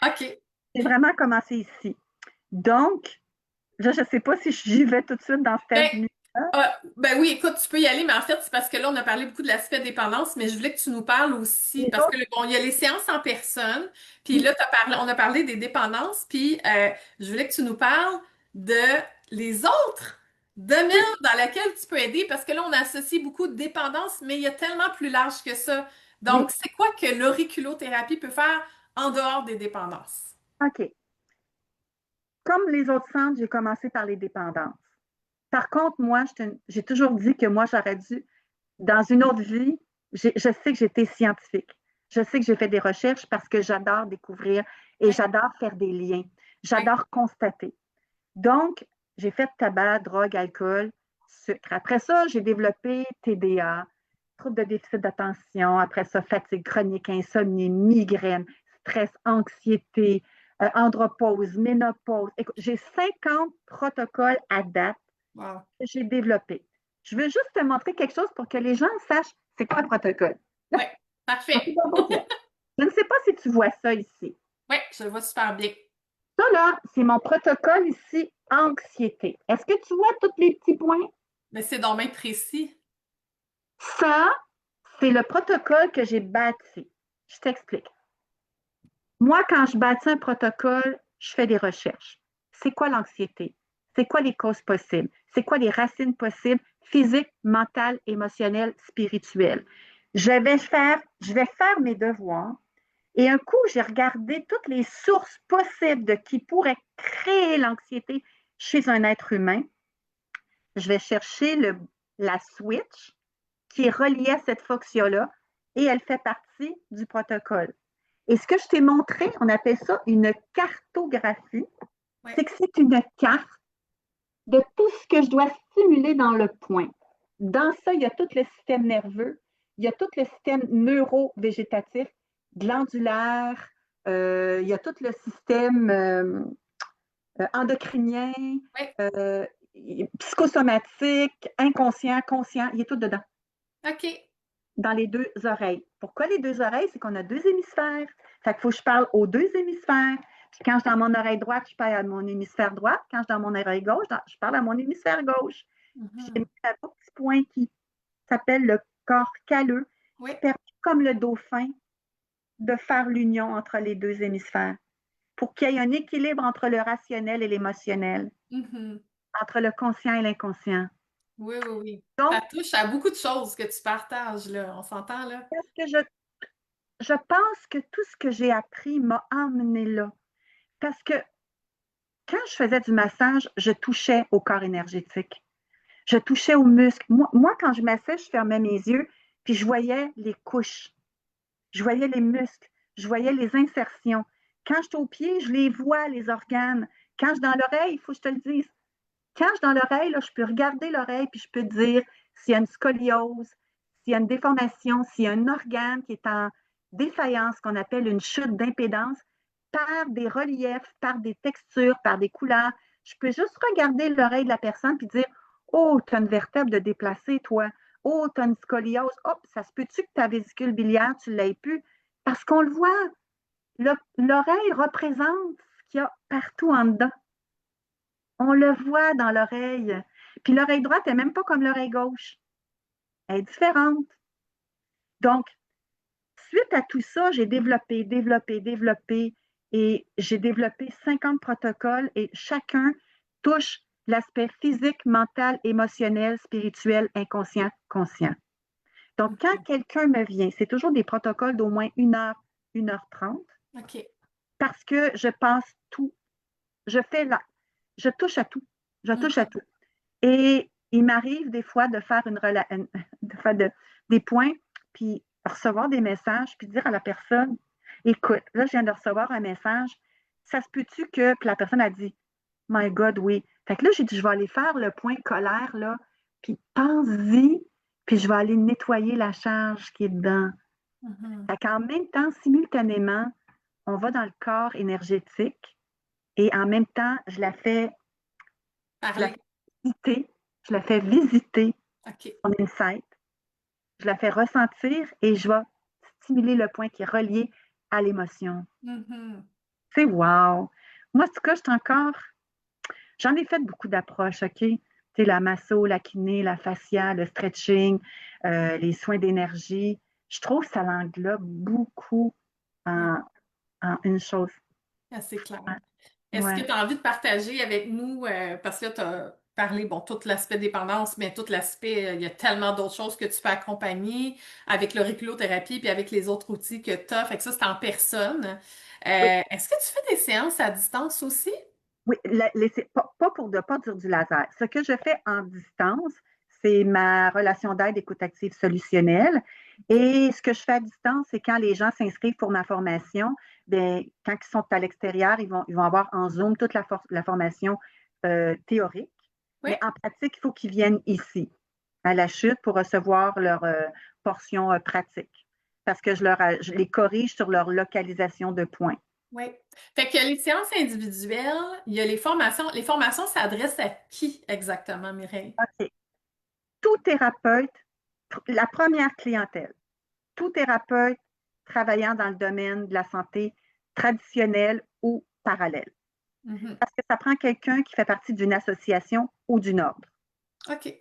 OK. C'est vraiment commencé ici. Donc, je ne sais pas si j'y vais tout de suite dans cette Ben, avenue-là. ben oui, écoute, tu peux y aller, mais en fait, c'est parce que là, on a parlé beaucoup de l'aspect dépendance, mais je voulais que tu nous parles aussi, Les parce que autres, bon, il y a les séances en personne, puis oui, là, on a parlé des dépendances, puis je voulais que tu nous parles de les autres domaines oui, dans lesquels tu peux aider, parce que là, on associe beaucoup de dépendance, mais il y a tellement plus large que ça. oui. Donc, c'est quoi que l'auriculothérapie peut faire en dehors des dépendances? OK. Comme les autres centres, j'ai commencé par les dépendances. Par contre, moi, j'ai toujours dit que moi, j'aurais dû, dans une autre vie, je sais que j'étais scientifique. Je sais que j'ai fait des recherches parce que j'adore découvrir et Oui, j'adore faire des liens. oui, J'adore constater. Donc, j'ai fait tabac, drogue, alcool, sucre. Après ça, j'ai développé TDA, trouble de déficit d'attention. Après ça, fatigue chronique, insomnie, migraine, stress, anxiété, andropause, ménopause. Écoute, j'ai 50 protocoles à date wow. que j'ai développés. Je veux juste te montrer quelque chose pour que les gens sachent c'est quoi un protocole. Oui, Donc, parfait. je ne sais pas si tu vois ça ici. Oui, je le vois super bien. Ça, là, c'est mon protocole ici, anxiété. Est-ce que tu vois tous les petits points? Mais c'est donc bien précis. Ça, c'est le protocole que j'ai bâti. Je t'explique. Moi, quand je bâtis un protocole, je fais des recherches. C'est quoi l'anxiété? C'est quoi les causes possibles? C'est quoi les racines possibles physiques, mentales, émotionnelles, spirituelles? Je vais faire mes devoirs et un coup, j'ai regardé toutes les sources possibles de qui pourraient créer l'anxiété chez un être humain. Je vais chercher la switch qui est reliée à cette fonction-là et elle fait partie du protocole. Et ce que je t'ai montré, on appelle ça une cartographie, Oui. c'est que c'est une carte de tout ce que je dois stimuler dans le point. Dans ça, il y a tout le système nerveux, il y a tout le système neuro-végétatif, glandulaire, il y a tout le système endocrinien, Oui. euh, psychosomatique, inconscient, conscient, il est tout dedans, OK. dans les deux oreilles. Pourquoi les deux oreilles? C'est qu'on a deux hémisphères. Fait qu'il faut que je parle aux deux hémisphères. Puis quand je suis dans mon oreille droite, je parle à mon hémisphère droit. Quand je suis dans mon oreille gauche, je parle à mon hémisphère gauche. Puis j'ai Mhm. mis un beau petit point qui s'appelle le corps calleux, Oui. qui permet, comme le dauphin, de faire l'union entre les deux hémisphères pour qu'il y ait un équilibre entre le rationnel et l'émotionnel, Mhm. entre le conscient et l'inconscient. Oui, oui, oui. Ça Donc, touche à beaucoup de choses que tu partages, là. On s'entend, là? parce que je pense que tout ce que j'ai appris m'a emmené là. Parce que quand je faisais du massage, je touchais au corps énergétique. Je touchais aux muscles. Moi, quand je massais, je fermais mes yeux, puis je voyais les couches. Je voyais les muscles. Je voyais les insertions. Quand je suis au pied, je les vois, les organes. Quand je suis dans l'oreille, il faut que je te le dise. Quand je suis dans l'oreille, là, je peux regarder l'oreille, puis je peux te dire s'il y a une scoliose, s'il y a une déformation, s'il y a un organe qui est en défaillance, qu'on appelle une chute d'impédance, par des reliefs, par des textures, par des couleurs. Je peux juste regarder l'oreille de la personne puis dire oh, tu as une vertèbre de déplacée, toi. Oh, tu as une scoliose. Oh, ça se peut-tu que ta vésicule biliaire, tu ne l'aies plus? Parce qu'on le voit, l'oreille représente ce qu'il y a partout en dedans. On le voit dans l'oreille. Puis l'oreille droite n'est même pas comme l'oreille gauche. Elle est différente. Donc, suite à tout ça, j'ai développé et j'ai développé 50 protocoles et chacun touche l'aspect physique, mental, émotionnel, spirituel, inconscient, conscient. Donc, quand Mhm. quelqu'un me vient, c'est toujours des protocoles d'au moins 1 heure 30, OK. parce que je passe tout, je fais là, je touche à tout. Je touche à Mhm. tout. Et il m'arrive des fois de faire de faire des points, puis recevoir des messages, puis dire à la personne, écoute, là, je viens de recevoir un message, ça se peut-tu que, puis la personne a dit, My God, oui. Fait que là, j'ai dit, je vais aller faire le point colère, là, puis pense-y, puis je vais aller nettoyer la charge qui est dedans. Mhm. Fait qu'en même temps, simultanément, on va dans le corps énergétique et en même temps, je la Parler. fais visiter, je la fais visiter OK. son insight, je la fais ressentir et je vais stimuler le point qui est relié à l'émotion. Mhm. C'est wow! Moi, en tout cas, j'en ai fait beaucoup d'approches, OK? Tu sais, la masso, la kiné, la fascia, le stretching, les soins d'énergie. Je trouve que ça l'englobe beaucoup Oui, en, en une chose. assez clair. Est-ce que Ouais. tu as envie de partager avec nous, parce que tu as parlé, bon, tout l'aspect dépendance, mais tout l'aspect, il y a tellement d'autres choses que tu peux accompagner avec l'auriculothérapie puis avec les autres outils que tu as. Fait que ça, c'est en personne. Oui, Est-ce que tu fais des séances à distance aussi? oui, pas pour ne pas dire du laser. Ce que je fais en distance, c'est ma relation d'aide écoute active solutionnelle. Et ce que je fais à distance, c'est quand les gens s'inscrivent pour ma formation, bien, quand ils sont à l'extérieur, ils vont avoir en Zoom toute la formation théorique. Oui. Mais en pratique, il faut qu'ils viennent ici, à la chute, pour recevoir leur portion pratique. Parce que je les corrige sur leur localisation de points. Oui. Fait que les séances individuelles, il y a les formations. Les formations s'adressent à qui exactement, Mireille? OK. Tout thérapeute, la première clientèle, tout thérapeute travaillant dans le domaine de la santé traditionnelle ou parallèle. Mhm. Parce que ça prend quelqu'un qui fait partie d'une association ou d'une ordre. OK.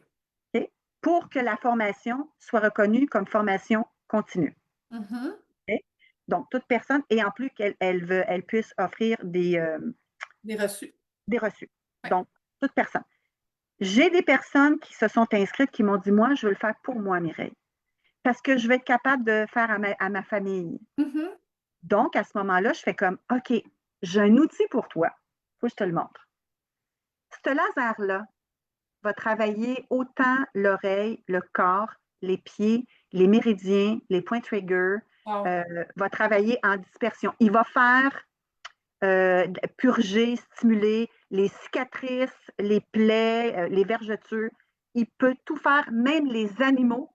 pour que la formation soit reconnue comme formation continue. Mhm. Okay? Donc, toute personne, et en plus elle puisse offrir Des reçus. des reçus. Ouais. Donc, toute personne. J'ai des personnes qui se sont inscrites qui m'ont dit, moi, je veux le faire pour moi, Mireille, parce que je vais être capable de faire à ma famille. Mhm. Donc, à ce moment-là, je fais comme, OK, j'ai un outil pour toi. Faut que je te le montre. Ce laser-là va travailler autant l'oreille, le corps, les pieds, les méridiens, les points trigger, Wow. va travailler en dispersion. Il va faire purger, stimuler les cicatrices, les plaies, les vergetures. Il peut tout faire, même les animaux.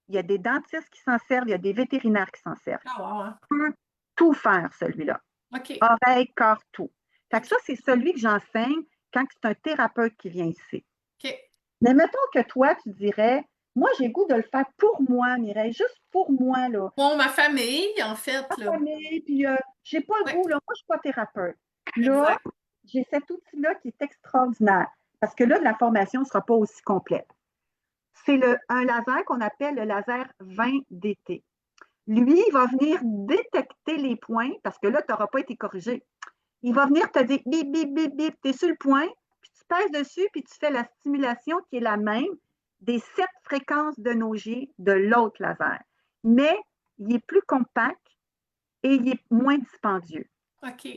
Il y a des dentistes qui s'en servent, il y a des vétérinaires qui s'en servent. Ah, wow, hein. Il peut tout faire, celui-là. OK. Oreille, corps, tout. Fait que OK. ça, c'est celui que j'enseigne quand c'est un thérapeute qui vient ici. OK. Mais mettons que toi, tu dirais, moi, j'ai le goût de le faire pour moi, Mireille, juste pour moi, là. Bon, ma famille, en fait, là. Famille, puis j'ai pas le Oui, goût, là. Moi, je suis pas thérapeute. Là, exact. j'ai cet outil-là qui est extraordinaire. Parce que là, la formation ne sera pas aussi complète. C'est un laser qu'on appelle le laser 20DT. Lui, il va venir détecter les points, parce que là, tu n'auras pas été corrigé. Il va venir te dire bip, bip, bip, bip, tu es sur le point, puis tu pèses dessus, puis tu fais la stimulation qui est la même des 7 fréquences de Nogier de l'autre laser. Mais il est plus compact et il est moins dispendieux. OK.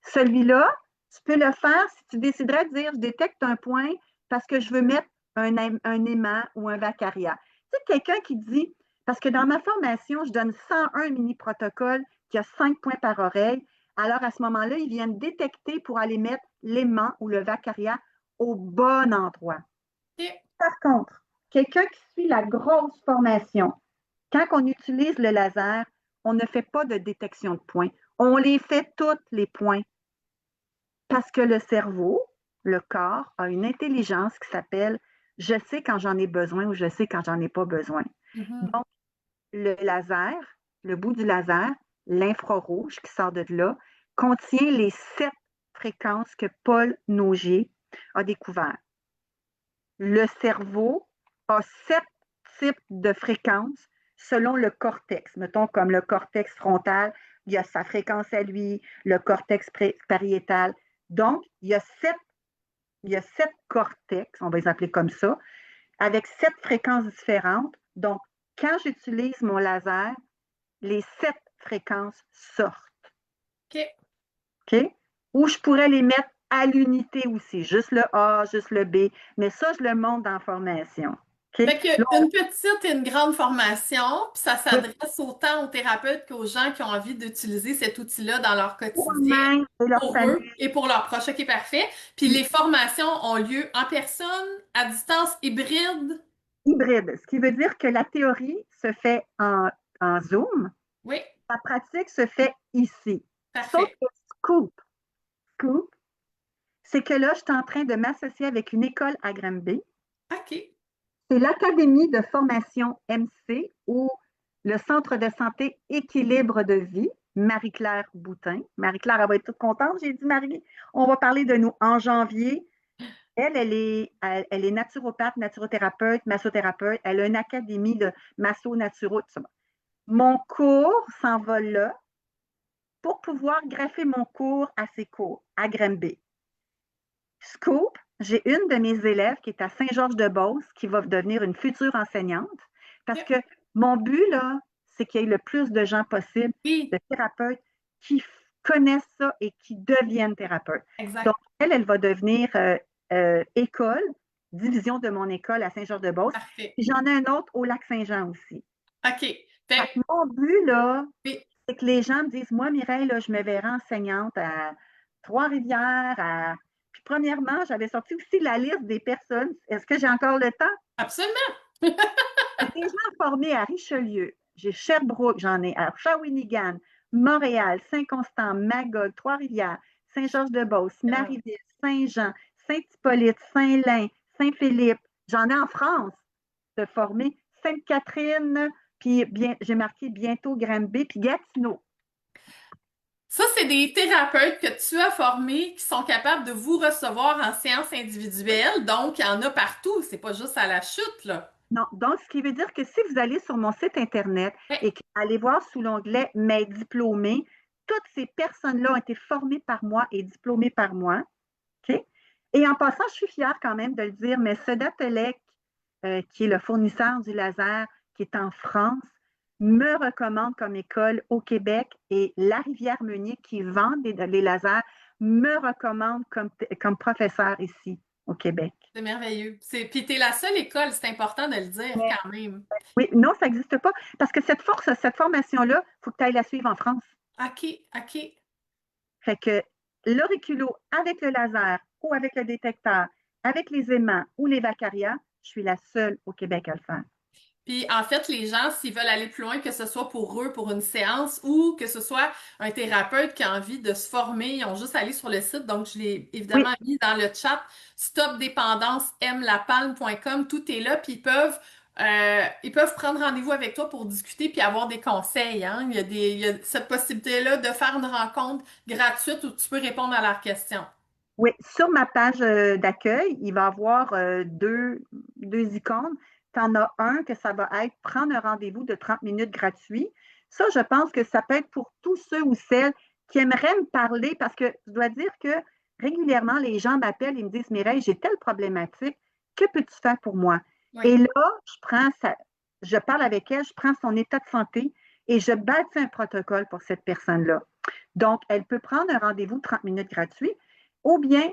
Celui-là, tu peux le faire si tu déciderais de dire je détecte un point parce que je veux mettre un aimant ou un vacaria. Tu sais, quelqu'un qui dit, parce que dans ma formation, je donne 101 mini-protocoles qui a 5 points par oreille. Alors, à ce moment-là, ils viennent détecter pour aller mettre l'aimant ou le vacaria au bon endroit. OK. Par contre, quelqu'un qui suit la grosse formation, quand on utilise le laser, on ne fait pas de détection de points. On les fait tous les points parce que le cerveau, le corps, a une intelligence qui s'appelle je sais quand j'en ai besoin ou je sais quand j'en ai pas besoin. Mhm. Donc, le laser, le bout du laser, l'infrarouge qui sort de là, contient les 7 fréquences que Paul Nogier a découvert. Le cerveau a 7 types de fréquences selon le cortex. Mettons comme le cortex frontal, il y a sa fréquence à lui, le cortex pariétal. Donc, il y a 7 cortex, on va les appeler comme ça, avec 7 fréquences différentes. Donc, quand j'utilise mon laser, les 7 fréquences sortent. OK. OK? Ou je pourrais les mettre à l'unité aussi, juste le A, juste le B, mais ça, je le montre dans la formation. OK? Fait que Là, une petite et une grande formation, puis ça oui, s'adresse autant aux thérapeutes qu'aux gens qui ont envie d'utiliser cet outil-là dans leur pour quotidien, eux-mêmes et leur pour famille. eux et pour leurs proches. OK, parfait. Puis les formations ont lieu en personne, à distance, hybride. Hybride, ce qui veut dire que la théorie se fait en Zoom, Oui, la pratique se fait ici. Sauf parfait. que scoop, c'est que là, je suis en train de m'associer avec une école à Granby. OK. C'est l'Académie de formation MC ou le Centre de santé équilibre de vie, Marie-Claire Boutin. Marie-Claire, elle va être toute contente. J'ai dit, Marie, on va parler de nous en janvier. Elle est naturopathe, naturothérapeute, massothérapeute. Elle a une académie de masso-naturo. Tout ça. Mon cours s'en va là pour pouvoir greffer mon cours à ses cours à Granby. Scoop, j'ai une de mes élèves qui est à Saint-Georges-de-Beauce qui va devenir une future enseignante parce OK. que mon but, là, c'est qu'il y ait le plus de gens possible, Oui, de thérapeutes qui connaissent ça et qui deviennent thérapeutes. Donc, exact. elle va devenir école, division de mon école à Saint-Georges-de-Beauce. Parfait. Puis j'en ai un autre au Lac-Saint-Jean aussi. OK. Fait Fait que mon but, là, oui, c'est que les gens me disent, moi, Mireille, là, je me verrai enseignante à Trois-Rivières. Puis premièrement, j'avais sorti aussi la liste des personnes. Est-ce que j'ai encore le temps? absolument. J'ai des gens formés à Richelieu. J'ai Sherbrooke, j'en ai à Shawinigan, Montréal, Saint-Constant, Magog, Trois-Rivières, Saint-Georges-de-Beauce, Excellent. Marieville, Saint-Jean, Saint-Hippolyte, Saint-Lin, Saint-Philippe. J'en ai en France de former. Sainte-Catherine, puis bien, j'ai marqué bientôt Granby, puis Gatineau. Ça, c'est des thérapeutes que tu as formés qui sont capables de vous recevoir en séance individuelle. Donc, il y en a partout. C'est pas juste à la chute, là. Non, donc ce qui veut dire que si vous allez sur mon site Internet Ouais. et que allez voir sous l'onglet Mes diplômés, toutes ces personnes-là ont été formées par moi et diplômées par moi. OK? Et en passant, je suis fière quand même de le dire, mais Sedat-Telec, qui est le fournisseur du laser, qui est en France, me recommande comme école au Québec et La Rivière-Meunier, qui vend les lasers, me recommande comme professeur ici au Québec. C'est merveilleux. Puis t'es la seule école, c'est important de le dire Mais quand même. oui, non, ça n'existe pas. Parce que cette formation-là, il faut que tu ailles la suivre en France. OK, OK. Fait que l'auriculo avec le laser ou avec le détecteur, avec les aimants ou les vacarias, je suis la seule au Québec à le faire. Puis en fait, les gens, s'ils veulent aller plus loin, que ce soit pour eux, pour une séance, ou que ce soit un thérapeute qui a envie de se former, ils ont juste à aller sur le site. Donc, je l'ai Oui, évidemment mis dans le chat, stopdépendanceaimlapalme.com. Tout est là, puis ils peuvent prendre rendez-vous avec toi pour discuter puis avoir des conseils, hein. Il y a cette possibilité-là de faire une rencontre gratuite où tu peux répondre à leurs questions. oui. Sur ma page d'accueil, il va y avoir deux icônes. Tu en as un que ça va être prendre un rendez-vous de 30 minutes gratuit. Ça, je pense que ça peut être pour tous ceux ou celles qui aimeraient me parler parce que je dois dire que régulièrement, les gens m'appellent et me disent, Mireille, j'ai telle problématique, que peux-tu faire pour moi? Oui. Et là, je parle avec elle, je prends son état de santé et je bâtis un protocole pour cette personne-là. Donc, elle peut prendre un rendez-vous 30 minutes gratuit ou bien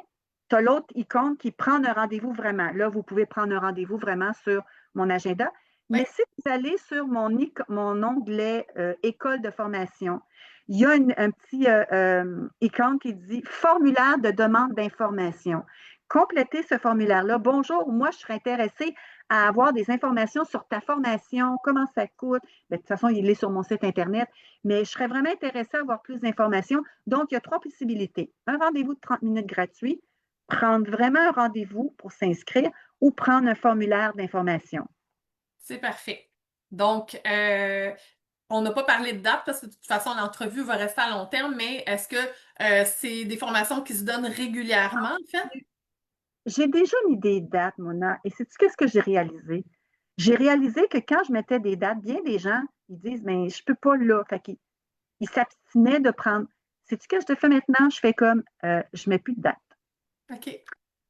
tu as l'autre icône qui prend un rendez-vous vraiment. Là, vous pouvez prendre un rendez-vous vraiment sur mon agenda. Oui. Mais si vous allez sur mon onglet École de formation, il y a un petit icône qui dit Formulaire de demande d'information. Complétez ce formulaire-là. Bonjour, moi, je serais intéressée à avoir des informations sur ta formation, comment ça coûte. Bien, de toute façon, il est sur mon site Internet, mais je serais vraiment intéressée à avoir plus d'informations. Donc, il y a trois possibilités. Un rendez-vous de 30 minutes gratuit, prendre vraiment un rendez-vous pour s'inscrire ou prendre un formulaire d'information. C'est parfait. Donc, on n'a pas parlé de date parce que de toute façon, l'entrevue va rester à long terme, mais est-ce que c'est des formations qui se donnent régulièrement, en fait? J'ai déjà mis des dates, Mona, et sais-tu qu'est-ce que j'ai réalisé? J'ai réalisé que quand je mettais des dates, bien des gens, ils disent, mais je peux pas là. Fait qu'ils ils s'abstinaient de prendre. Sais-tu ce que je te fais maintenant? Je fais comme, je mets plus de date. OK.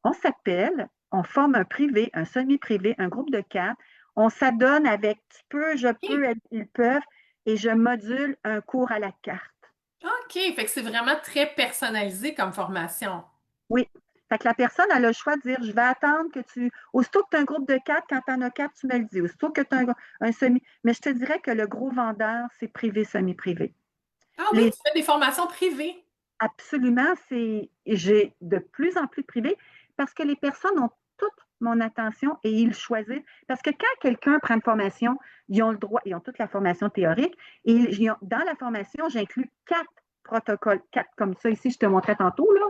On s'appelle, on forme un privé, un semi-privé, un groupe de quatre. On s'adonne avec tu peux, je peux, OK. ils peuvent, et je module un cours à la carte. OK. Fait que c'est vraiment très personnalisé comme formation. Oui. Fait que la personne, elle a le choix de dire, je vais attendre que tu. Aussitôt que tu as un groupe de quatre, quand tu en as quatre, tu me le dis. Aussitôt que tu as un semi. Mais je te dirais que le gros vendeur, c'est privé, semi-privé. Ah oui, Les tu fais des formations privées. Absolument, j'ai de plus en plus de privé parce que les personnes ont toute mon attention et ils choisissent. Parce que quand quelqu'un prend une formation, ils ont le droit, ils ont toute la formation théorique et dans la formation, j'inclus quatre protocoles, quatre comme ça. Ici, je te montrais tantôt, là,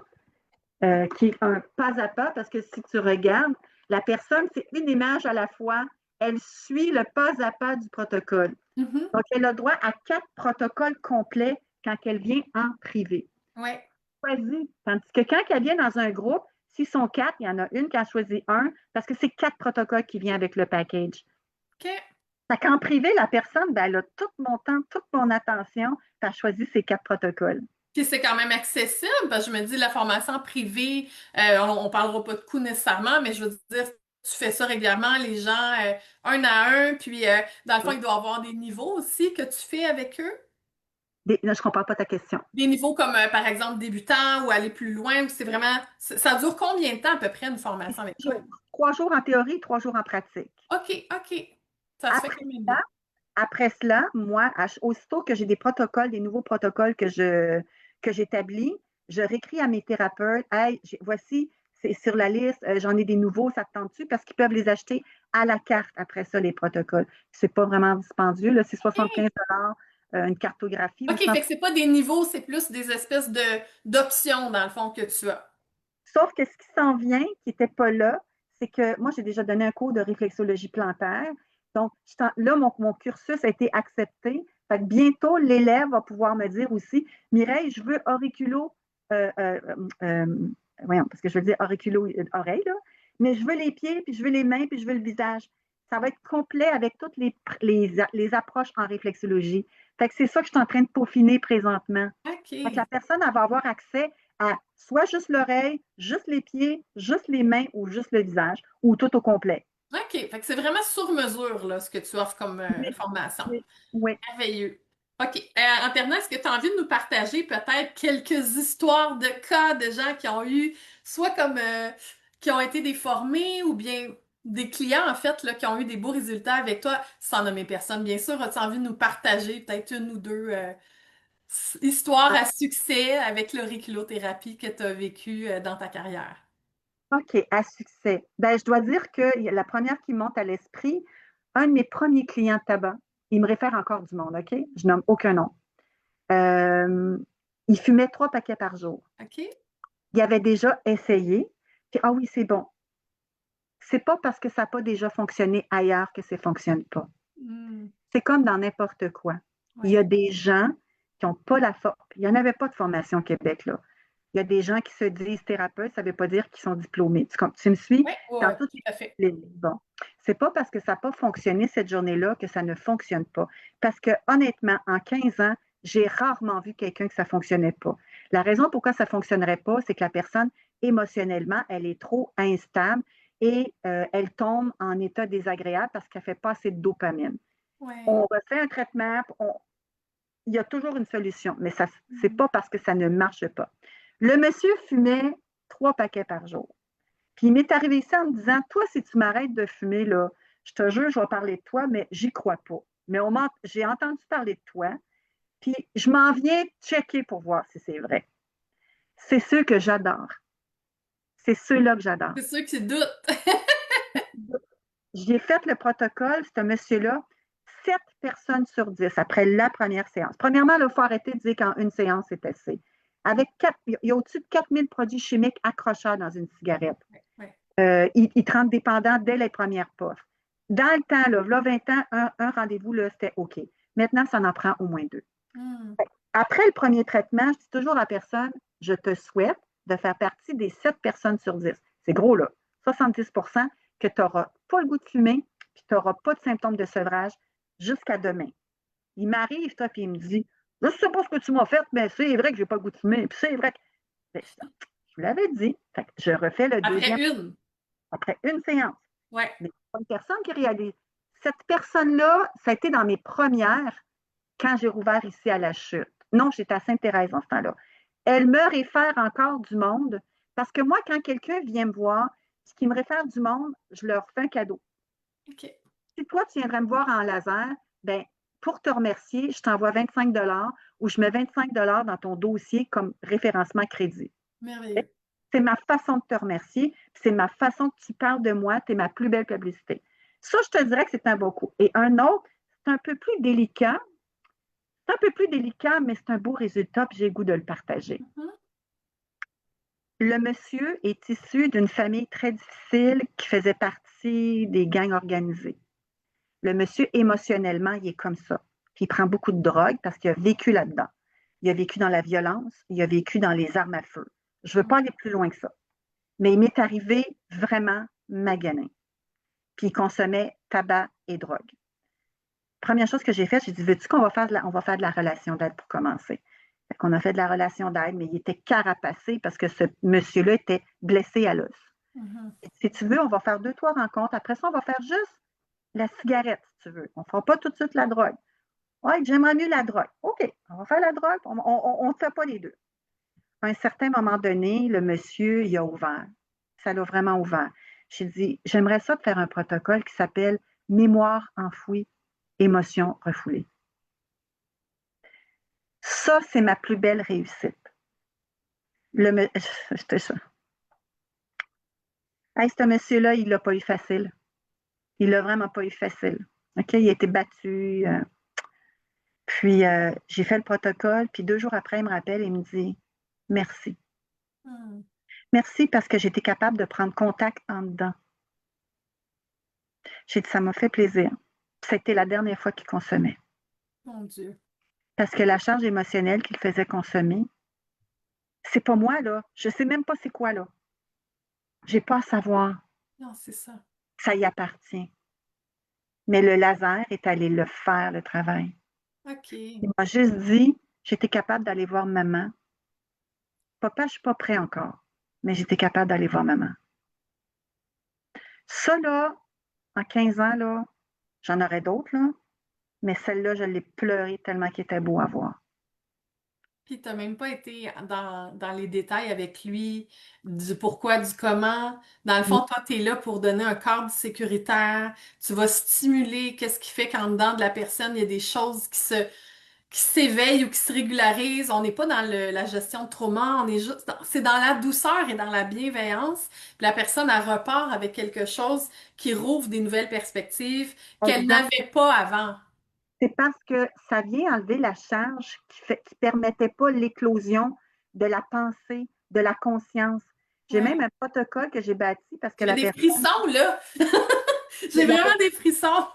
qui est un pas à pas parce que si tu regardes, la personne, c'est une image à la fois. Elle suit le pas à pas du protocole. Mhm. Donc, elle a droit à quatre protocoles complets quand elle vient en privé Ouais. choisi. Tandis que quand elle vient dans un groupe, s'ils sont quatre, il y en a une qui a choisi un, parce que c'est quatre protocoles qui viennent avec le package. OK. Fait qu'en privé, la personne, ben, elle a tout mon temps, toute mon attention, puis elle choisit ces quatre protocoles. Puis c'est quand même accessible, parce que je me dis, la formation privée, on parlera pas de coût nécessairement, mais je veux dire, tu fais ça régulièrement, les gens, un à un, puis dans le fond, il doit y avoir des niveaux aussi que tu fais avec eux. Là, je ne comprends pas ta question. Des niveaux comme, par exemple, débutant ou aller plus loin, ou c'est vraiment, ça dure combien de temps à peu près une formation avec toi? 3 jours en théorie, 3 jours en pratique. OK, OK. Ça se fait Après quand même ça, bien. après cela, moi, aussitôt que j'ai des protocoles, des nouveaux protocoles que j'établis, je réécris à mes thérapeutes, hey, voici, c'est sur la liste, j'en ai des nouveaux, ça te tente-tu? Parce qu'ils peuvent les acheter à la carte après ça, les protocoles. C'est pas vraiment dispendieux, là, c'est 75 une cartographie ou OK, 100. fait que c'est pas des niveaux, c'est plus des espèces de d'options, dans le fond, que tu as. Sauf que ce qui s'en vient, qui n'était pas là, c'est que moi, j'ai déjà donné un cours de réflexologie plantaire. Donc, là, mon cursus a été accepté. Fait que bientôt, l'élève va pouvoir me dire aussi, Mireille, je veux auriculo, euh, euh, euh, voyons, parce que je veux dire auriculo, oreille, là, mais je veux les pieds, puis je veux les mains, puis je veux le visage. Ça va être complet avec toutes les approches en réflexologie. Fait que c'est ça que je suis en train de peaufiner présentement. Fait que la OK. personne, elle va avoir accès à soit juste l'oreille, juste les pieds, juste les mains ou juste le visage, ou tout au complet. OK. Fait que c'est vraiment sur mesure, là, ce que tu offres comme Oui, formation. oui, oui. Merveilleux. OK. En terminant, est-ce que tu as envie de nous partager peut-être quelques histoires de cas de gens qui ont eu, soit comme, qui ont été déformés ou bien des clients, en fait, là, qui ont eu des beaux résultats avec toi, sans nommer personne, bien sûr. As-tu envie de nous partager peut-être une ou deux, histoires Ah, à succès avec l'auriculothérapie que tu as vécue, dans ta carrière? OK, à succès. Ben, je dois dire que la première qui monte à l'esprit, un de mes premiers clients de tabac, il me réfère encore du monde, OK? Je nomme aucun nom. Euh, il fumait 3 paquets par jour. OK? Il avait déjà essayé. Puis, ah oui, c'est bon. C'est pas parce que ça n'a pas déjà fonctionné ailleurs que ça ne fonctionne pas. Hmm. C'est comme dans n'importe quoi. Il y Ouais. a des gens qui n'ont pas la force. Il n'y en avait pas de formation au Québec, là. Il y a des gens qui se disent thérapeutes, ça ne veut pas dire qu'ils sont diplômés. Tu me suis? Ouais, ouais, Dans ouais, toutes tout à fait. les bon. C'est pas parce que ça n'a pas fonctionné cette journée-là que ça ne fonctionne pas. Parce que honnêtement, en 15 ans, j'ai rarement vu quelqu'un que ça ne fonctionnait pas. La raison pourquoi ça ne fonctionnerait pas, c'est que la personne, émotionnellement, elle est trop instable et elle tombe en état désagréable parce qu'elle ne fait pas assez de dopamine. Ouais. On refait un traitement, il y a toujours une solution, mais ça, c'est Hmm. pas parce que ça ne marche pas. Le monsieur fumait 3 paquets par jour. Puis il m'est arrivé ça en me disant, toi, si tu m'arrêtes de fumer, là, je te jure, je vais parler de toi, mais j'y crois pas. Mais j'ai entendu parler de toi, puis je m'en viens checker pour voir si c'est vrai. C'est ceux que j'adore. C'est ceux-là que j'adore. C'est sûr que tu doutes. J'ai fait le protocole, ce monsieur-là, 7 personnes sur 10 après la première séance. Premièrement, il faut arrêter de dire qu'en une séance, c'est assez. Il y a au-dessus de 4000 produits chimiques accrocheurs dans une cigarette. Ouais. Il te rend dépendant dès les premières puffs. Dans le temps, là 20 ans, un rendez-vous, là, c'était OK. Maintenant, ça en prend au moins 2. Hmm. Après le premier traitement, je dis toujours à la personne, je te souhaite de faire partie des 7 personnes sur 10. C'est gros, là. 70 que tu n'auras pas le goût de fumer, puis tu n'auras pas de symptômes de sevrage jusqu'à demain. Il m'arrive, toi, puis il me dit, je ne sais pas ce que tu m'as fait, mais c'est vrai que je n'ai pas le goût de fumer, puis c'est vrai que... Ben, je vous l'avais dit. Fait que je refais le Après deuxième une. après une séance. Ouais. Mais c'est pas une personne qui réalise. Cette personne-là, ça a été dans mes premières quand j'ai rouvert ici à la chute. Non, j'étais à Sainte-Thérèse en ce temps-là. Elle me réfère encore du monde parce que moi, quand quelqu'un vient me voir, ce qui me réfère du monde, je leur fais un cadeau. OK. Si toi, tu viendrais me voir en laser, ben, pour te remercier, je t'envoie 25 ou je mets 25 dans ton dossier comme référencement crédit. Merveilleux. C'est ma façon de te remercier, c'est ma façon que tu parles de moi, tu es ma plus belle publicité. Ça, je te dirais que c'est un beau coup. Et un autre, c'est un peu plus délicat. C'est un peu plus délicat, mais c'est un beau résultat, puis j'ai le goût de le partager. Mhm. Le monsieur est issu d'une famille très difficile qui faisait partie des gangs organisés. Le monsieur, émotionnellement, il est comme ça. Puis il prend beaucoup de drogue parce qu'il a vécu là-dedans. Il a vécu dans la violence, il a vécu dans les armes à feu. Je ne veux pas aller plus loin que ça. Mais il m'est arrivé vraiment maganin. Puis il consommait tabac et drogue. Première chose que j'ai faite, j'ai dit, veux-tu qu'on va faire on va faire de la relation d'aide pour commencer? Fait qu'on a fait de la relation d'aide, mais il était carapacé parce que ce monsieur-là était blessé à l'os. Mhm. Si tu veux, on va faire 2, 3 rencontres. Après ça, on va faire juste la cigarette, si tu veux. On ne fera pas tout de suite la drogue. Ouais, j'aimerais mieux la drogue. OK, on va faire la drogue, on ne fait pas les deux. À un certain moment donné, le monsieur, il a ouvert. Ça l'a vraiment ouvert. J'ai dit, j'aimerais ça de faire un protocole qui s'appelle mémoire enfouie, émotion refoulée. Ça, c'est ma plus belle réussite. Le, je te jure. Hey, ce monsieur-là, il l'a pas eu facile. Il l'a vraiment pas eu facile. OK, il a été battu. Puis, j'ai fait le protocole. Puis 2 jours après, il me rappelle et il me dit, merci. Mhm. Merci parce que j'étais capable de prendre contact en dedans. J'ai dit, ça m'a fait plaisir. C'était la dernière fois qu'il consommait. Mon Dieu. Parce que la charge émotionnelle qu'il faisait consommer, c'est pas moi, là. Je sais même pas c'est quoi, là. J'ai pas à savoir. Non, c'est ça. Ça y appartient. Mais le laser est allé le faire, le travail. OK. Il m'a juste dit, j'étais capable d'aller voir maman. Papa, je suis pas prêt encore, mais j'étais capable d'aller voir maman. Ça, là, en 15 ans, là, j'en aurais d'autres, là, mais celle-là, je l'ai pleurée tellement qu'il était beau à voir. Puis t'as même pas été dans les détails avec lui du pourquoi, du comment. Dans le fond, toi, tu es là pour donner un cadre sécuritaire. Tu vas stimuler qu'est-ce qui fait qu'en dedans de la personne, il y a des choses qui s'éveillent ou qui se régularisent. On n'est pas dans la gestion de trauma, on est juste c'est dans la douceur et dans la bienveillance. Puis la personne, elle repart avec quelque chose qui rouvre des nouvelles perspectives qu'elle Exact. n'avait pas avant. C'est parce que ça vient enlever la charge qui permettait pas l'éclosion de la pensée, de la conscience. J'ai Ouais. même un protocole que j'ai bâti parce que J'ai la des personne, frissons, là. J'ai la vraiment personne, des frissons.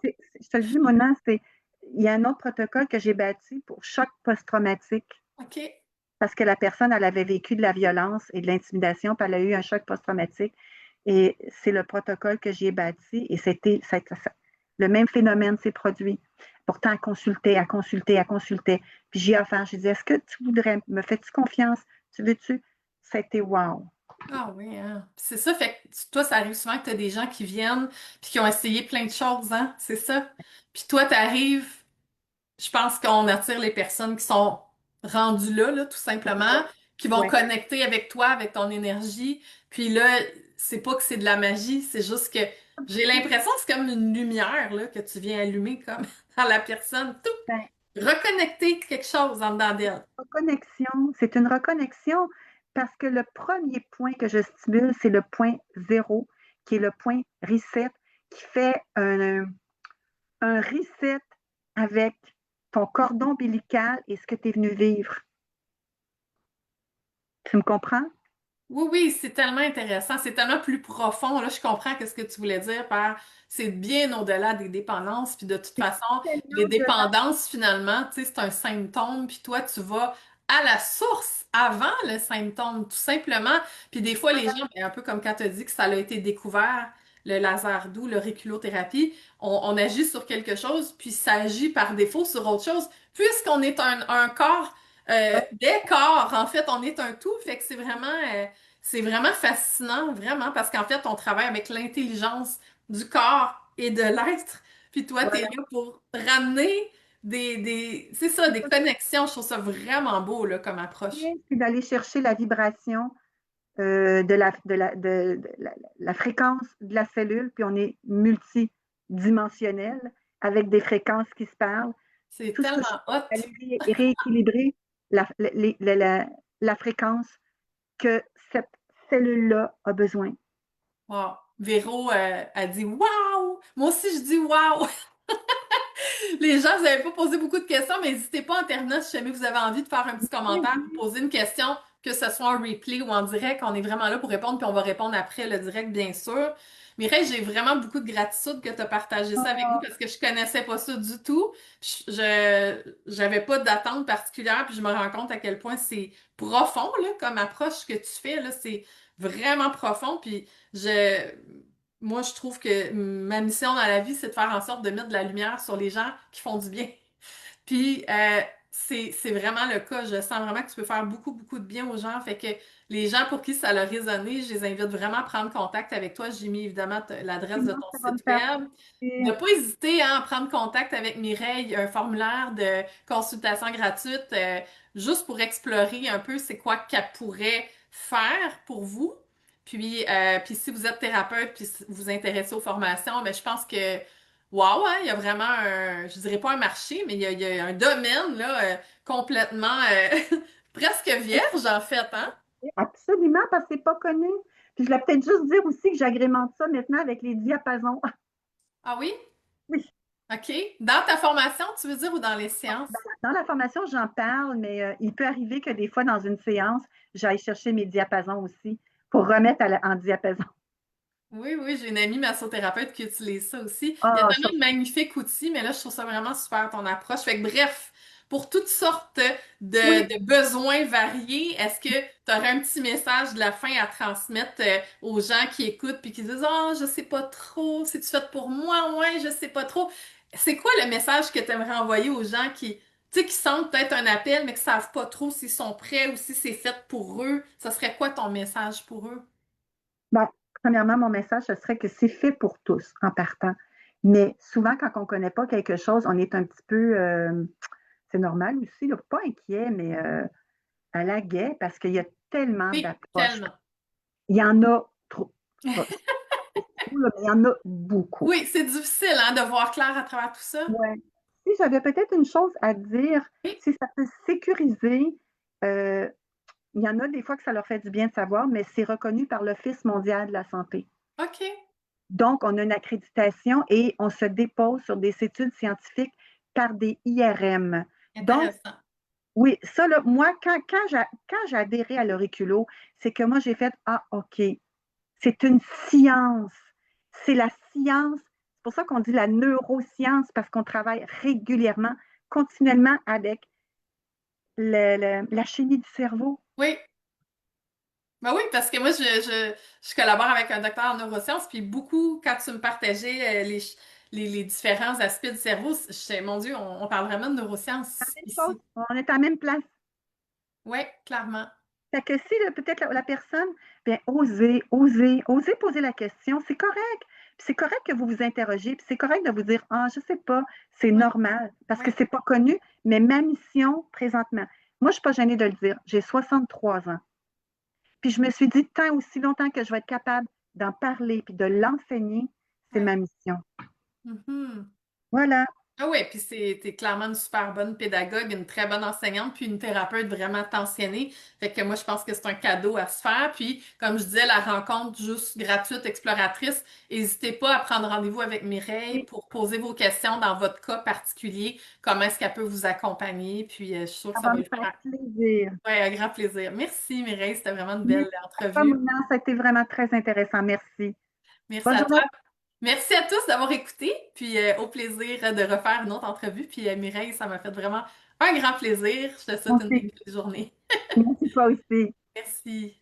je te le dis, Mona, il y a un autre protocole que j'ai bâti pour choc post-traumatique OK. parce que la personne, elle avait vécu de la violence et de l'intimidation, puis elle a eu un choc post-traumatique. Et c'est le protocole que j'ai bâti et le même phénomène s'est produit. Pourtant, elle consultait, elle consultait. Puis j'ai offert, j'ai dit, est-ce que tu voudrais, me fais-tu confiance? Tu veux-tu? Ça a été wow. Ah oui, hein. C'est ça, fait que toi, ça arrive souvent que tu as des gens qui viennent puis qui ont essayé plein de choses, hein. C'est ça. Puis toi, tu arrives. Je pense qu'on attire les personnes qui sont rendues là, tout simplement, qui vont Ouais. connecter avec toi, avec ton énergie. Puis là, c'est pas que c'est de la magie, c'est juste que j'ai l'impression que c'est comme une lumière là, que tu viens allumer comme dans la personne. Tout Ben, reconnecter quelque chose en dedans d'elle. reconnexion, c'est une reconnexion parce que le premier point que je stimule, c'est le point zéro, qui est le point reset, qui fait un reset avec ton cordon ombilical et ce que tu es venu vivre. Tu me comprends? Oui, oui, c'est tellement intéressant, c'est tellement plus profond. Là, je comprends ce que tu voulais dire par c'est bien au-delà des dépendances. Puis de toute C'est façon, les tellement de la... dépendances, finalement, tu sais, c'est un symptôme. Puis toi, tu vas à la source avant le symptôme, tout simplement. Puis des fois, les gens, ben, un peu comme quand tu as dit que ça a été découvert, le laser doux, le réculothérapie, on agit sur quelque chose, puis ça agit par défaut sur autre chose, puisqu'on est un corps. Des corps, en fait, on est un tout, fait que c'est vraiment fascinant, vraiment, parce qu'en fait, on travaille avec l'intelligence du corps et de l'être. Puis toi, t'es Voilà. là pour ramener c'est ça, des connexions. Je trouve ça vraiment beau, là, comme approche. C'est d'aller chercher la vibration la fréquence de la cellule, puis on est multidimensionnel avec des fréquences qui se parlent. C'est Tout ce que je tellement fais, hot. c'est aller rééquilibrer la, la fréquence que cette cellule-là a besoin. Wow. Véro, a dit Waouh! Moi aussi, je dis Waouh! Les gens, vous n'avez pas posé beaucoup de questions, mais n'hésitez pas en terminant si jamais vous avez envie de faire un petit Oui, commentaire, oui. poser une question, que ce soit en replay ou en direct. On est vraiment là pour répondre, puis on va répondre après le direct, bien sûr. Mireille, j'ai vraiment beaucoup de gratitude que tu as partagé ça avec nous Ah, parce que je connaissais pas ça du tout. J'avais pas d'attente particulière, puis je me rends compte à quel point c'est profond, là, comme approche que tu fais, là. C'est vraiment profond, puis je, moi, je trouve que ma mission dans la vie, c'est de faire en sorte de mettre de la lumière sur les gens qui font du bien. Puis, c'est vraiment le cas. Je sens vraiment que tu peux faire beaucoup, beaucoup de bien aux gens. Fait que les gens pour qui ça a résonné, je les invite vraiment à prendre contact avec toi. J'ai mis évidemment l'adresse de moi, ton ça va me site faire web. Ne plaisir. pas hésiter hein, à prendre contact avec Mireille, un formulaire de consultation gratuite, juste pour explorer un peu c'est quoi qu'elle pourrait faire pour vous. Puis si vous êtes thérapeute puis si vous vous intéressez aux formations, ben, je pense que wow, hein, il y a vraiment je dirais pas un marché, mais il y a un domaine là complètement presque vierge en fait, hein? Absolument, parce que c'est pas connu. Puis je vais peut-être juste dire aussi que j'agrémente ça maintenant avec les diapasons. Ah oui? Oui. OK. Dans ta formation, tu veux dire, ou dans les séances? Dans la formation, j'en parle, mais il peut arriver que des fois, dans une séance, j'aille chercher mes diapasons aussi pour remettre en diapason. Oui, oui, j'ai une amie massothérapeute qui utilise ça aussi. Il y a Ah, tellement de magnifiques outils, mais là, je trouve ça vraiment super ton approche. Fait que bref, pour toutes sortes oui, de besoins variés, est-ce que tu aurais un petit message de la fin à transmettre aux gens qui écoutent puis qui disent «Ah, je sais pas trop, c'est-tu fait pour moi? Ouais, je sais pas trop». C'est quoi le message que tu aimerais envoyer aux gens tu sais, qui sentent peut-être un appel, mais qui savent pas trop s'ils sont prêts ou si c'est fait pour eux? Ça serait quoi ton message pour eux? bon, premièrement, mon message, ce serait que c'est fait pour tous en partant. Mais souvent, quand on ne connaît pas quelque chose, on est un petit peu, c'est normal aussi, là, pas inquiet, mais à la guet, parce qu'il y a tellement Oui, d'approches. tellement. Il y en a trop. Pas trop, là, mais il y en a beaucoup. Oui, c'est difficile, hein, de voir clair à travers tout ça. Ouais. Si j'avais peut-être une chose à dire, Oui, si ça peut sécuriser, euh, il y en a des fois que ça leur fait du bien de savoir, mais c'est reconnu par l'Office mondial de la santé. OK. Donc, on a une accréditation et on se dépose sur des études scientifiques par des IRM. Donc, Intéressant. oui, ça, là, moi, quand j'ai adhéré à l'auriculo, c'est que moi, j'ai fait, ah, OK, c'est une science. C'est la science. C'est pour ça qu'on dit la neuroscience, parce qu'on travaille régulièrement, continuellement avec la chimie du cerveau. Oui. Ben oui, parce que moi, je collabore avec un docteur en neurosciences, puis beaucoup, quand tu me partageais les différents aspects du cerveau, mon Dieu, on parle vraiment de neurosciences Même chose, ici. on est à la même place. Oui, clairement. Fait que si peut-être la personne, bien, osez poser la question, c'est correct. Puis c'est correct que vous vous interrogiez, puis c'est correct de vous dire, ah, je sais pas, c'est Oui, normal, parce que oui. c'est pas connu, mais ma mission présentement, moi, je suis pas gênée de le dire, j'ai 63 ans. Puis je me suis dit, tant aussi longtemps que je vais être capable d'en parler puis de l'enseigner, c'est Oui. ma mission. Mhm. Voilà. Ah ouais, puis t'es clairement une super bonne pédagogue, une très bonne enseignante, puis une thérapeute vraiment attentionnée. Fait que moi, je pense que c'est un cadeau à se faire. Puis, comme je disais, la rencontre juste gratuite, exploratrice, n'hésitez pas à prendre rendez-vous avec Mireille Oui, pour poser vos questions dans votre cas particulier. Comment est-ce qu'elle peut vous accompagner? Puis, je suis sûre que ça ça va va me lui faire faire plaisir. ouais, un grand plaisir. Merci Mireille, c'était vraiment une belle Merci à toi, entrevue. Mouna, ça a été vraiment très intéressant. Merci. Merci Bonne à journée. toi. Merci à tous d'avoir écouté, puis au plaisir de refaire une autre entrevue. Puis Mireille, ça m'a fait vraiment un grand plaisir. Je te souhaite une Merci. belle journée. Merci toi aussi. Merci.